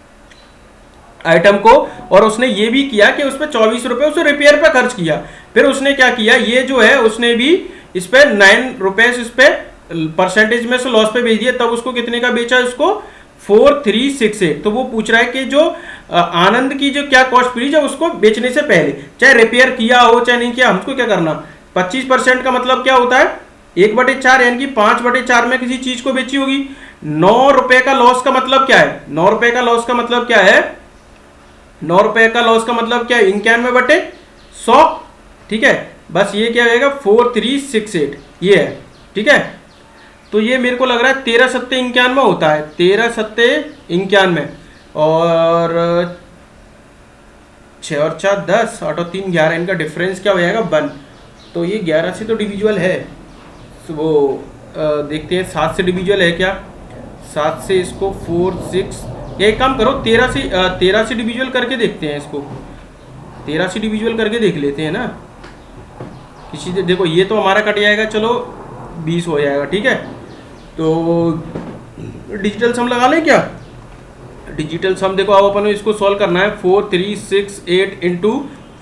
आइटम को, और उसने ये भी किया कि उस पर 24 रुपए उसे रिपेयर पे खर्च किया। फिर उसने क्या किया, ये जो है उसने भी इस पे 9 रुपए इस पे परसेंटेज में से लॉस पे बेच दिया, तब उसको कितने का बेचा, उसको 4368। तो वो पूछ रहा है कि जो आनंद की जो क्या कॉस्ट पड़ी जब उसको बेचने से पहले, चाहे रिपेयर किया हो चाहे नहीं किया, हमको क्या करना, 25% का मतलब क्या होता है 1/4, यानी कि 5/4 में किसी चीज को बेची होगी। 9 रुपए का लॉस का मतलब क्या है, 9 रुपए का लॉस का मतलब क्या है, 9 रुपए का लॉस का मतलब क्या है, 91/100, ठीक है। बस ये क्या आएगा 4368, ये है, ठीक है। तो ये मेरे को लग रहा है 13 सत्ते 91 होता है, 13 सत्ते 91, और 6 और 4 10, 8 और 3 11, इनका डिफरेंस क्या हो जाएगा 1। तो ये 11 से तो डिविजुअल है, तो वो देखते हैं 7 से डिविजुअल है क्या, 7 से इसको 4 6, एक काम करो 13 से डिविजुअल करके देखते हैं इसको, 13 से डिविजुअल करके देख लेते हैं ना किसी से। देखो ये तो हमारा कट जाएगा, चलो 20 हो जाएगा, ठीक है। तो डिजिटल सम लगा लें क्या, डिजिटल सम देखो अब अपन इसको सॉल्व करना है, 4368 into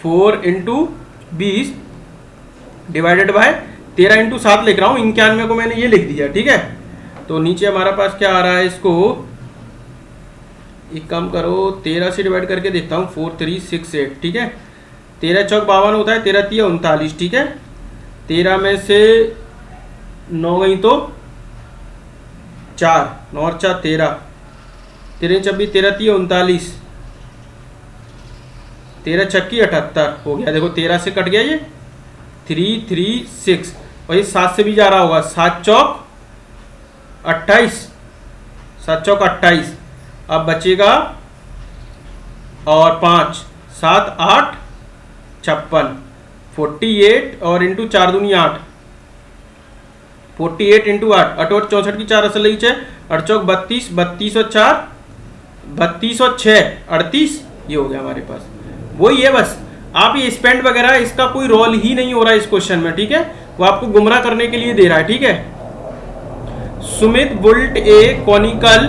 4 into 20 divided by 13 into 7 लिख रहा हूँ, 91 को मैंने ये लिख दिया, ठीक है। तो नीचे हमारा पास क्या आ रहा है, इसको एक काम करो 13 से डिवाइड करके देखता हूँ, 4368, ठीक है। 13 चौक 52 होता है, 13 3 39, ठीक है। 13 में से 9 गई तो 4, 9 और 4 13, 13 26 13 3 39, 13 छक्की 78 हो गया। देखो 13 से कट गया ये 336, और ये 7 से भी जा रहा होगा, 7 चौक 28, 7 चौक 28, अब बचेगा और 5 7 8 56, 48 और इंटू 4 दूनी 8, 48 इंटू 8, 8 और 64 की 4 असल लीजिए, 8 चौक 32, 32 और 4 32 और 6 38, ये हो गया हमारे पास। वही है बस, आप ये स्पेंड वगैरह इसका कोई रोल ही नहीं हो रहा है इस क्वेश्चन में, ठीक है, वो आपको गुमराह करने के लिए दे रहा है, ठीक है। Sumit built a conical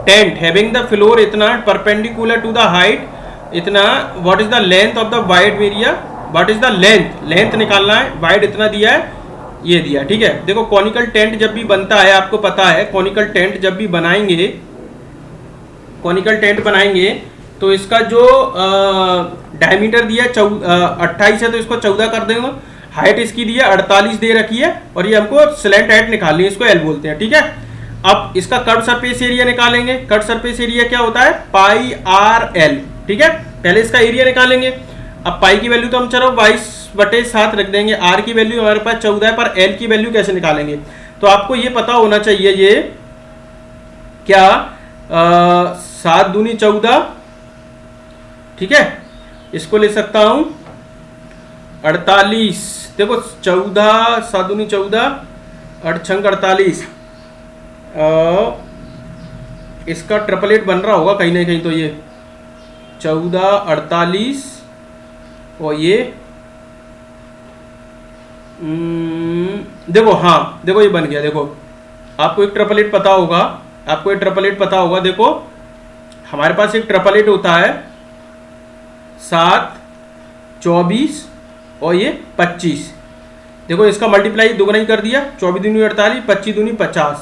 tent having the floor इतना परपेंडिकुलर टू द हाइट इतना, what is the length of the wide area, what is the length निकालना है, वाइड इतना दिया है, ये दिया, ठीक है। देखो कॉनिकल टेंट जब भी बनता है, आपको पता है कॉनिकल टेंट जब भी बनाएंगे, कॉनिकल टेंट बनाएंगे तो इसका जो डायमीटर दिया 28 है तो इसको 14 कर देंगे, हाइट इसकी दी है 48 दे रखी है, और ये हमको स्लैंट हाइट निकालनी है, इसको एल बोलते हैं, ठीक है। अब इसका कर्व सरफेस एरिया निकालेंगे। कर्व सरफेस एरिया क्या होता है, पाई आर एल, ठीक है। पहले इसका एरिया निकालेंगे। अब पाई की वैल्यू तो हम चलो 22/7 रख देंगे, आर की वैल्यू हमारे पास 14 है, पर एल की वैल्यू कैसे निकालेंगे। तो आपको ये पता होना चाहिए, ये क्या 7 दूनी 14, ठीक है। इसको ले सकता हूं 48, देखो 14 7 दूनी 14 8 छंग 48, इसका ट्रिपलेट बन रहा होगा कहीं ना कहीं। तो ये 14 48 और ये देखो, हाँ देखो ये बन गया। देखो आपको एक ट्रिपलेट पता होगा, आपको एक ट्रिपलेट पता होगा। देखो हमारे पास एक ट्रिपलेट होता है 7 24 और ये 25। देखो इसका मल्टीप्लाई दुगना ही कर दिया, 24 दूनी 48 25 दूनी 50,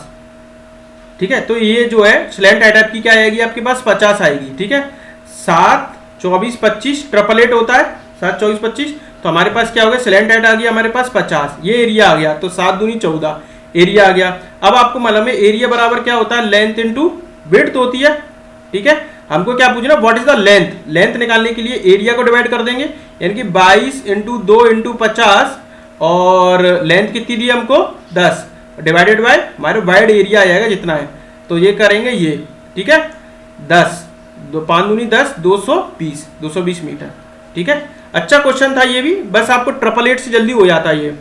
ठीक है। तो ये जो है स्लैंट आई टाइप की क्या आएगी आपके पास, 50 आएगी, ठीक है। 7 24 25 ट्रिपलेट होता है 7 24 25, तो हमारे पास क्या हो गया, स्लैंट हेड आ गया हमारे पास 50, ये एरिया आ गया। तो 7 दूनी 14 एरिया आ गया। अब आपको मालूम है एरिया बराबर क्या होता है, लेंथ इनटू विड्थ होती है, ठीक है। हमको क्या पूछना, what is the length. Length निकालने के लिए एरिया को डिवाइड कर देंगे, यानी कि 22 × 2 × 50, और लेंथ कितनी दी हमको 10, डिवाइडेड बाय हमारे वाइड एरिया आ जाएगा जितना है। तो ये करेंगे ये, ठीक है। 10 5 दूनी 10 220 मीटर, ठीक है। अच्छा क्वेश्चन था ये भी, बस आपको ट्रिपलेट से जल्दी हो जाता है ये।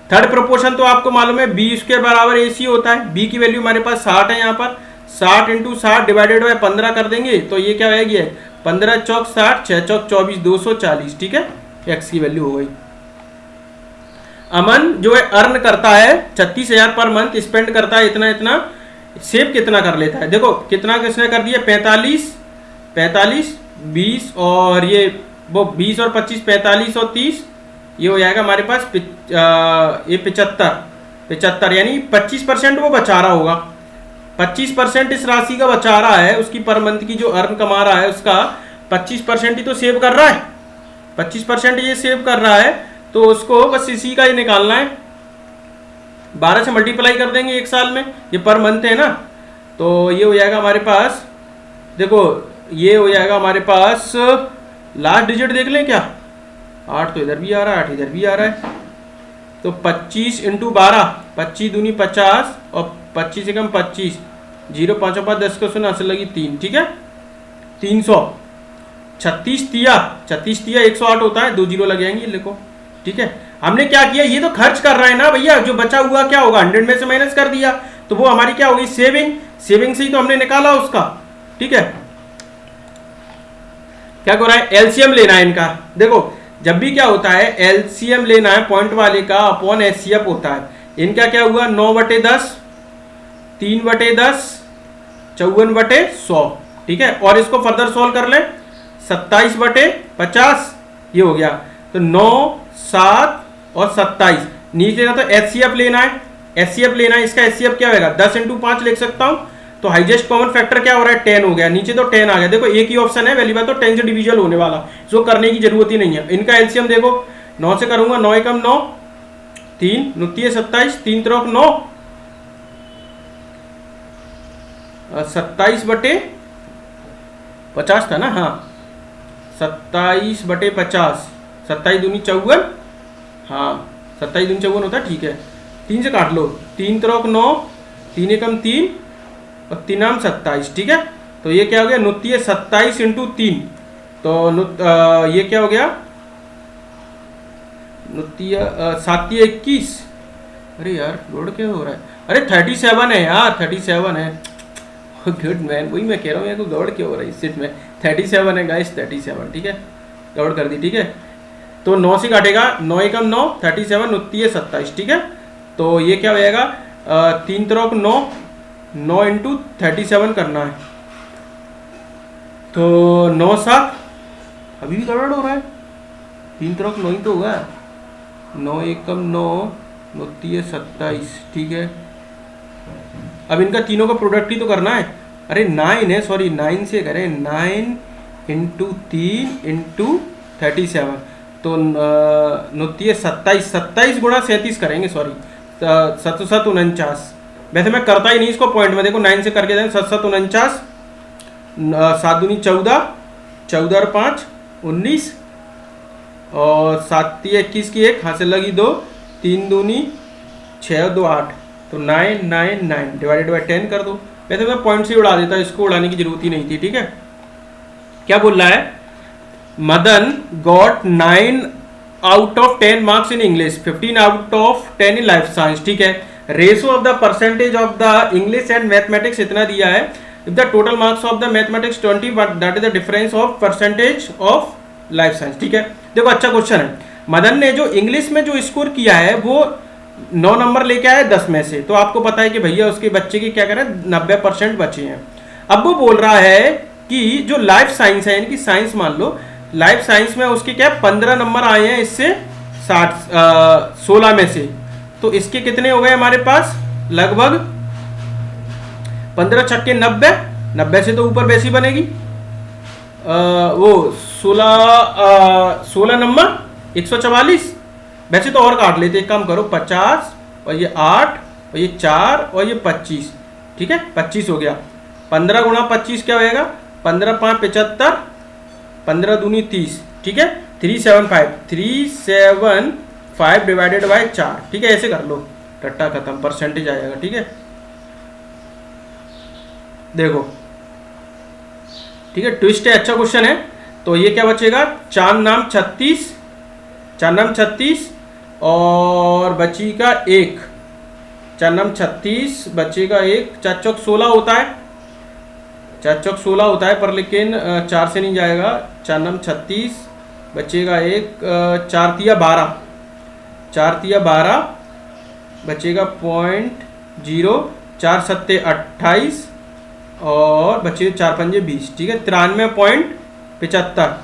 थर्ड प्रोपोर्शन तो आपको मालूम है b² बराबर AC होता है। b की वैल्यू हमारे पास 60 है, यहाँ पर 60 × 60 डिवाइडेड बाय 15 कर देंगे, तो ये क्या आएगी, 15 चौक 60 6 चौक 24 240, ठीक है। x की वैल्यू हो गई। अमन जो है अर्न करता है 36,000 पर मंथ, स्पेंड करता है इतना इतना, सेव कितना कर लेता है। देखो कितना किसने कर दिया, 45 20 और ये वो 20 और 25 45 और 30, ये हो जाएगा हमारे पास ये 75, यानी 25% वो बचा रहा होगा। 25% इस राशि का बचा रहा है, उसकी पर मंथ की जो अर्न कमा रहा है उसका 25% ही तो सेव कर रहा है, 25% ये सेव कर रहा है। तो उसको बस इसी का ही निकालना है, 12 से मल्टीप्लाई कर देंगे एक साल में, ये पर मंथ है ना। तो ये हो जाएगा हमारे पास, देखो ये हो जाएगा हमारे पास, लास्ट डिजिट देख लें क्या, 8 तो इधर भी आ रहा है 8 इधर भी आ रहा है। तो 25 × 12 25 दूनी 50 और 25 से कम 25, 0 5 5 10 को सुना असर लगी 3, ठीक है। 300 36 तिया 108 होता है, 2 0 लग जाएंगे, लिखो, ठीक है। हमने क्या किया, ये तो खर्च कर रहा है ना भैया, जो बचा हुआ क्या होगा 100 में से माइनस कर दिया, तो वो हमारी क्या होगी, सेविंग से ही तो हमने निकाला उसका, ठीक है। क्या कर रहा है, एलसीएम लेना है इनका। देखो जब भी क्या होता है एलसीएम लेना है पॉइंट वाले का अपॉन एचसीएफ होता है। इनका क्या हुआ 9/10 3/10 54/100, ठीक है। और इसको फर्दर सोल्व कर लें 27/50, ये हो गया। तो 9 7 और 27 नीचे का, तो एचसीएफ लेना है, एचसीएफ लेना है। इसका एचसीएफ क्या होगा 10 × 5 लिख सकता हूं। तो हाईएस्ट कॉमन फैक्टर क्या हो रहा है 10 हो गया, नीचे तो 10 आ गया। देखो एक ही ऑप्शन है वैल्यू, तो 10 से डिविजल होने वाला, जो करने की जरूरत ही नहीं है। इनका एलसीएम देखो 9 से करूंगा, 9 एकम 9 3 9 27 3 3 9 27/50 था ना, हाँ 27/50, 27 दूनी 54, हाँ 27 दूनी 54 होता है, ठीक है। 3 से काट लो, 3 3 9 3 एकम 3 और 3 नाम 27, ठीक है। तो ये क्या हो गया 27 × 3, तो ये क्या हो गया 7 21, अरे यार लोड क्या हो रहा है, अरे 37 है यार, 37 है, गुड मैन, वही मैं कह रहा हूँ मेरे को गड़बड़ क्यों हो रहा है इस सीट में, 37 है गाइस 37, ठीक है, गड़बड़ कर दी, ठीक है। तो 9 से काटेगा, 9 एकम 9 37 29 27, ठीक है। तो ये क्या हो जाएगा 3 3 9 × 37 करना है, तो 9 7, अभी भी गड़बड़ हो रहा है, 3 3 9 ही तो होगा, 9 एकम 9 29 27, ठीक है। अब इनका तीनों का प्रोडक्ट ही तो करना है, अरे 9 है, सॉरी 9 से करें, 9 × 3 × 37, तो 29 27 27 × 37 करेंगे, सॉरी 7 7 49, वैसे मैं करता ही नहीं इसको पॉइंट में, देखो 9 से करके दें, 7 7 49, 7 दूनी 14, 14 और 5 19, और 7 21 की 1 हाथ से लगी 2, 3 दूनी 6 और 2 8, तो 9 9 9 डिवाइडेड बाई 10 कर दो। वैसे मैं पॉइंट से उड़ा देता, इसको उड़ाने की जरूरत ही नहीं थी। ठीक है, क्या बोल रहा है, Madan got 9 out of 10 marks in English, 15 out of 10 in life science. ठीक है, ratio of the percentage of the English and mathematics इतना दिया है, if the total marks of the mathematics 20 but that is the difference of percentage of life science. ठीक है, देखो अच्छा क्वेश्चन है। मदन ने जो इंग्लिश में जो स्कोर किया है वो 9 नंबर लेके आया 10 में से, तो आपको पता है कि भैया उसके बच्चे की क्या करें 90% बचे हैं। अब वो बोल रहा है कि जो लाइफ साइंस है, यानी कि साइंस मान लो, लाइफ साइंस में उसके क्या 15 नंबर आए हैं इससे 16 में से, तो इसके कितने हो गए हमारे पास, लगभग 15 छक्के 90, 90 से तो ऊपर वैसी बनेगी, वो 16 नंबर 144। वैसे तो और काट लेते, एक काम करो 50 और ये 8 और ये 4 और ये 25। ठीक है, 25 हो गया, 15 गुणा 25 क्या होएगा, 15 5 75, 15 दूनी 30। ठीक है, 375 डिवाइडेड बाय 4। ठीक है, ऐसे कर लो, रट्टा खत्म, परसेंटेज आएगा। ठीक है, देखो ठीक है, ट्विस्ट है, अच्छा क्वेश्चन है। तो ये क्या बचेगा, 4 नाम 36, 4 नाम 36 और बची का 1, 4 नाम 36 बचेगा 1, 4 चौक 16 होता है, 4 चौक 16 होता है, पर लेकिन 4 से नहीं जाएगा, 4 नाम 36 बचेगा 1, 4 तिया 12, 4 तिया 12 बचेगा 0.0, 4 सत्ते 28 और बचे 4 पंजे 20। ठीक है, 93.75,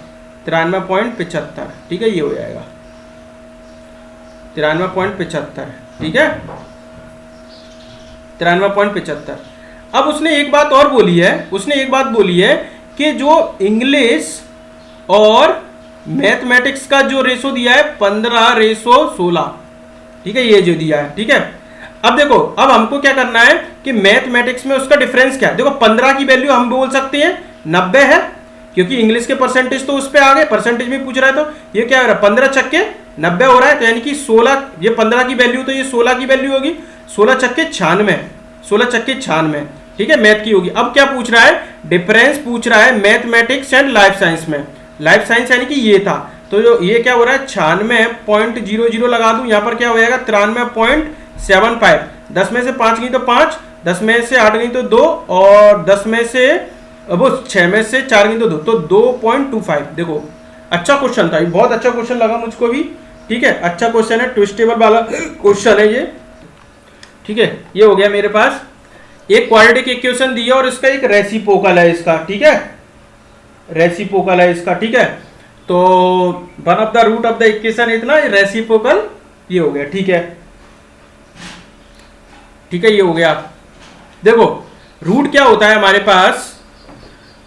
93.75। ठीक है, ये हो जाएगा 93.75। ठीक है, 93.75। अब उसने एक बात और बोली है, उसने एक बात बोली है कि जो इंग्लिश और मैथमेटिक्स का जो रेशो दिया है 15:16। ठीक है, ये जो दिया है। ठीक है, अब देखो, अब हमको क्या करना है कि मैथमेटिक्स में उसका डिफरेंस क्या है। देखो 15 की वैल्यू हम बोल सकते हैं 90 है, क्योंकि इंग्लिश के परसेंटेज तो उस पे आ गए, परसेंटेज में पूछ रहा है, तो ये क्या हो रहा है 15 छक्के 90 हो रहा है, तो यानी कि 16, ये 15 की वैल्यू तो ये 16 की वैल्यू होगी, 16 छक्के 96, 16 छक्के 96। ठीक है, मैथ की होगी। अब क्या पूछ रहा है, डिफरेंस पूछ रहा है मैथमेटिक्स एंड लाइफ साइंस में। लाइफ साइंस यानी कि ये था, तो जो ये क्या हो रहा है 96.00 लगा दूं, यहाँ पर क्या हो जाएगा 93.75। 10 में से 5 गई तो 5, 10 में से 8 गई तो 2, और 10 में से वो 6 में से 4 गई तो 2, तो 2.25। देखो अच्छा क्वेश्चन था, बहुत अच्छा क्वेश्चन लगा मुझको भी। ठीक है, अच्छा क्वेश्चन है, ट्विस्टेबल वाला क्वेश्चन है ये। ठीक है, ये हो गया मेरे पास एक क्वाड्रेटिक इक्वेशन दिया और इसका एक रेसिप्रोकल है इसका। ठीक है, रेसिप्रोकल है इसका। ठीक है, तो one of the root of the equation इतना, रेसिप्रोकल ये हो गया। ठीक है, ठीक है, ये हो गया। देखो रूट क्या होता है हमारे पास,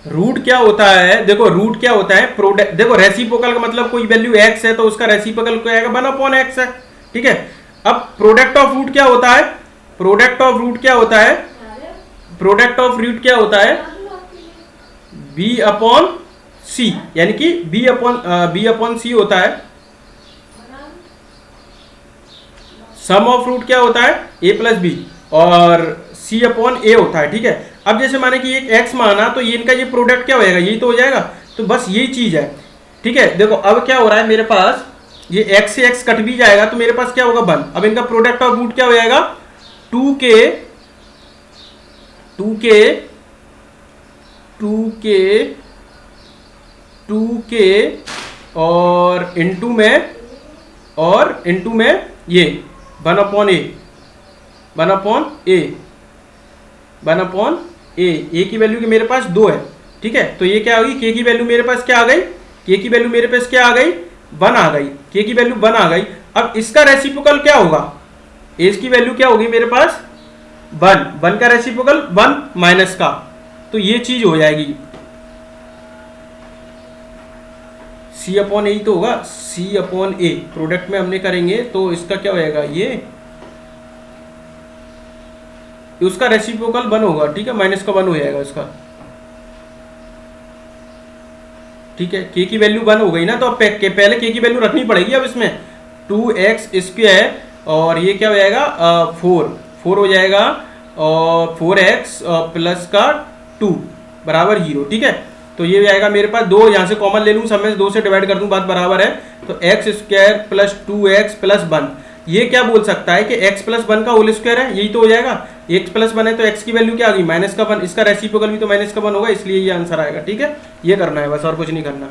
रूट क्या होता है, देखो रूट क्या होता है प्रोडक्ट। देखो रेसिप्रोकल का मतलब कोई वैल्यू x है तो उसका रेसिप्रोकल क्या आएगा 1/x है। ठीक है, अब प्रोडक्ट ऑफ रूट क्या होता है, प्रोडक्ट ऑफ रूट क्या होता है, प्रोडक्ट ऑफ रूट क्या होता है b/c, यानी कि b/c होता है। सम ऑफ रूट क्या होता है a + b और c/a होता है। ठीक है, अब जैसे माने कि एक x माना तो ये इनका ये प्रोडक्ट क्या होएगा, यही तो हो जाएगा, तो बस यही चीज है। ठीक है, देखो अब क्या हो रहा है मेरे पास, ये x से x कट भी जाएगा तो मेरे पास क्या होगा 1। अब इनका प्रोडक्ट ऑफ रूट क्या हो जाएगा 2k और इनटू में ये 1/a की वैल्यू की मेरे पास 2 है। ठीक है, तो ये क्या होगी k की वैल्यू मेरे पास क्या आ गई, k की वैल्यू मेरे पास क्या आ गई 1 आ गई, k की वैल्यू 1 आ गई। अब इसका रेसिप्रोकल क्या होगा, a की वैल्यू क्या होगी मेरे पास 1 का रेसिप्रोकल 1 माइनस का, तो ये चीज हो जाएगी c/a ही तो होगा, c/a प्रोडक्ट में हमने करेंगे तो इसका क्या हो जाएगा ये उसका रेसिप्रोकल 1 होगा, ठीक है, माइनस का 1 हो जाएगा उसका, ठीक है। के की वैल्यू 1 हो गई ना, तो अब पहले के की वैल्यू रखनी पड़ेगी अब इसमें, 2x² और ये क्या हो जाएगा 4 हो जाएगा, और 4x प्लस का 2 बराबर 0, ठीक है। तो ये आएगा मेरे पास 2, यहाँ से कॉमन ले लूँ, सब में 2 से डिवाइड कर दूँ, बात बराबर है। तो x² प्लस 2x प्लस 1, ये क्या बोल सकता है कि x प्लस 1 का होल स्क्वायर है, यही तो हो जाएगा। x प्लस 1 है तो x की वैल्यू क्या आ गई, माइनस का 1, इसका रेसिप्रोकल भी तो माइनस का 1 होगा, इसलिए ये आंसर आएगा, ठीक है। ये करना है बस, और कुछ नहीं करना।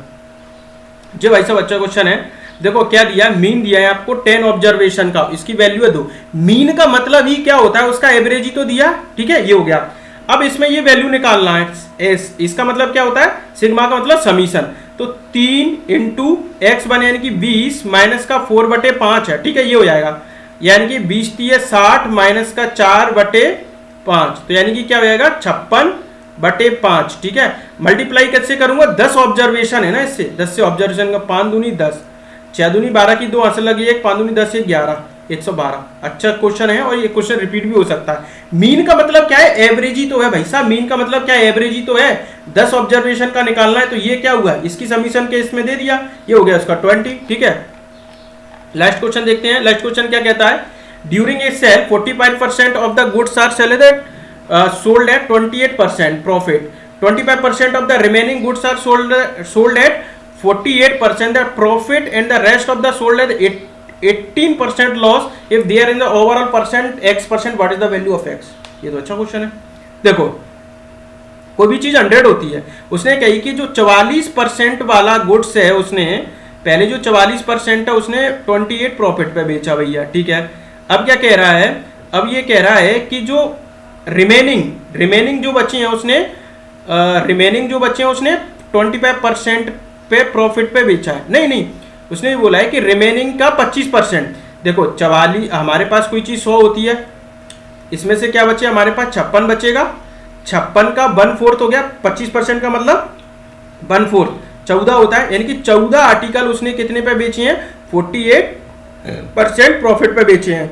जो भाई साहब अच्छा क्वेश्चन है, देखो क्या दिया, मीन दिया है आपको 10 ऑब्जर्वेशन का, इसकी वैल्यू है 2। मीन का मतलब ही क्या होता है, उसका एवरेज ही तो दिया, ठीक है, ये हो गया। अब इसमें ये वैल्यू निकालना है एस, इसका मतलब क्या होता है, सिग्मा का मतलब समीशन। तो 3 इंटू एक्स बने यानी कि 20 माइनस का 4/5 है, ठीक है, ये हो जाएगा, यानी कि 20 है 60 माइनस का 4/5, तो यानी कि क्या हो जाएगा 56/5, ठीक है। मल्टीप्लाई कैसे करूंगा, 10 ऑब्जर्वेशन है ना, इससे 10 से ऑब्जर्वेशन का 5 दूनी 10, 6 दूनी 12 की 2 आंसर लगी, 1 5 दूनी 10 1 11 112। अच्छा क्वेश्चन है, और ये क्वेश्चन रिपीट भी हो सकता है। मीन का मतलब क्या है, एवरेज ही तो है भाई साहब, मीन का मतलब क्या है, एवरेज ही तो है। 10 ऑब्जर्वेशन का निकालना है, तो ये क्या हुआ, इसकी समीशन के इसमें दे दिया, ये हो गया उसका 20, ठीक है। लास्ट क्वेश्चन देखते हैं। लास्ट क्वेश्चन क्या कहता है, during a sale 45% of the goods are sold at 28% profit, 25% of the remaining goods are sold at 48% the profit, and the rest of the sold at 18% loss if they are in the overall percent x%, what is the value of x। ये तो अच्छा क्वेश्चन है। देखो कोई भी चीज 100 होती है, उसने कही कि जो 44% वाला गुड्स है, उसने पहले जो 44% है उसने 28 प्रॉफिट पे बेचा भैया, ठीक है। अब क्या कह रहा है, अब ये कह रहा है कि जो रिमेनिंग जो बचे हैं उसने रिमेनिंग जो बचे हैं उसने 25% पे प्रॉफिट पे बेचा है। नहीं, उसने बोला है कि रिमेनिंग का 25%। देखो 44, हमारे पास कोई चीज 100 होती है, इसमें से क्या बचे, हमारे पास 56 बचेगा, 56 का 1/4 हो गया, 25% का मतलब 1/4 14 होता है, यानी कि 14 आर्टिकल उसने कितने पे बेचे हैं, 48% प्रॉफिट पे बेचे हैं।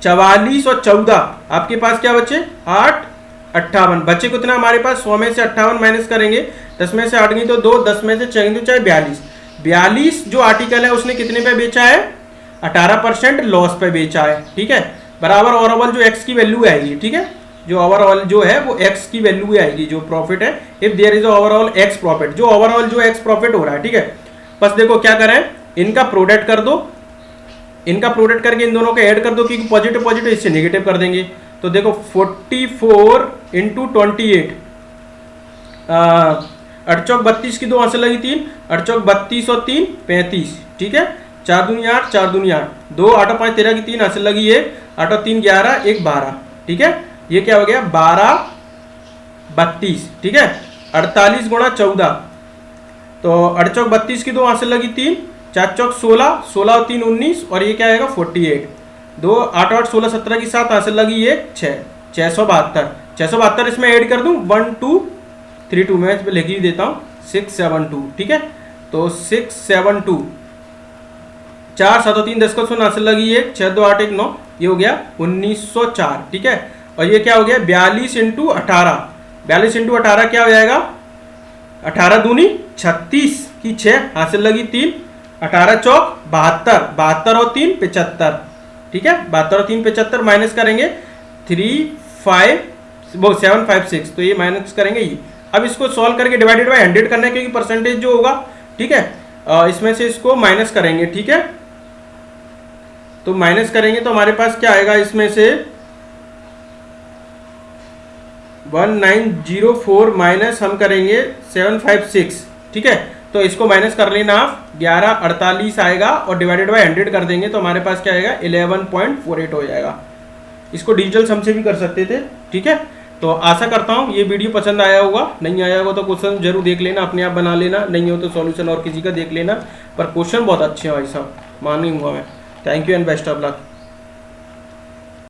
44 और 14 आपके पास क्या बचे, 8 58 बचे कितना हमारे पास, 100 में से 58 माइनस करेंगे, 10 में से 8 गई तो 2, 10 में से 6 गई तो चाहे 42 जो आर्टिकल है उसने कितने पे बेचा है, 18% लॉस पे बेचा है, ठीक है, बराबर ओवरऑल जो एक्स की वैल्यू आएगी, ठीक है, जो ओवरऑल जो है वो एक्स की वैल्यू आएगी, जो प्रॉफिट है, if there is overall X profit, जो ओवरऑल जो एक्स प्रॉफिट हो रहा है, ठीक है। बस देखो क्या करें, इनका प्रोडक्ट कर दो, इनका प्रोडक्ट करके इन दोनों को ऐड कर दो, क्योंकि पॉजिटिव पॉजिटिव इससे नेगेटिव कर देंगे। तो देखो 44 इंटू 28, 8 चौक 32 की 2 आंसर लगी 3, 8 चौक 32 और 3 35, ठीक है, 4 दूनी 8, 4 दूनी 8, 2 8 5 13 की 3 आंसर लगी 1, 8 और 3 11 1 12, ठीक है। ये क्या हो गया 12 32, ठीक है, 48 गुणा 14, तो 8 चौक 32 की 2 आंसर लगी 3, 4 चौक 16, 16 और 3 19, और ये क्या आएगा 48, 2 8 8 16 17 की 7 आंसर लगी 1 6, 672 इसमें ऐड कर दूं, 1 2 3 2 मैं लिख ही देता हूँ, 672, ठीक है। तो 672, 4 7 3 10 का 100 आंसर लगी 1 6 2 8 1 9, ये हो गया 1904, ठीक है। और ये क्या हो गया 42 इंटू 18, 42 इंटू 18 क्या हो जाएगा, 18 दूनी 36 की 6 आंसर लगी 3, 18 चौक 72, 72 और 3 75, ठीक है, 72 और 3 75 माइनस करेंगे 756, तो ये माइनस करेंगे ये। अब इसको सॉल्व करके डिवाइडेड बाय 100 करना है, क्योंकि परसेंटेज जो होगा, ठीक है, इसमें से इसको माइनस करेंगे, ठीक है। तो माइनस करेंगे तो हमारे पास क्या आएगा, इसमें से 1904 माइनस हम करेंगे 756, ठीक है। तो इसको माइनस कर लेना आप, 1148 आएगा, और डिवाइडेड बाय 100 कर देंगे तो हमारे पास क्या आएगा 11.48 हो जाएगा। इसको डिजिटल सम से भी कर सकते थे, ठीक है। तो आशा करता हूँ ये वीडियो पसंद आया होगा, नहीं आया होगा तो क्वेश्चन जरूर देख लेना, अपने आप बना लेना, नहीं हो तो सॉल्यूशन और किसी का देख लेना, पर क्वेश्चन बहुत अच्छे हैं भाई साहब, मानूंगा मैं। Thank you and best of luck.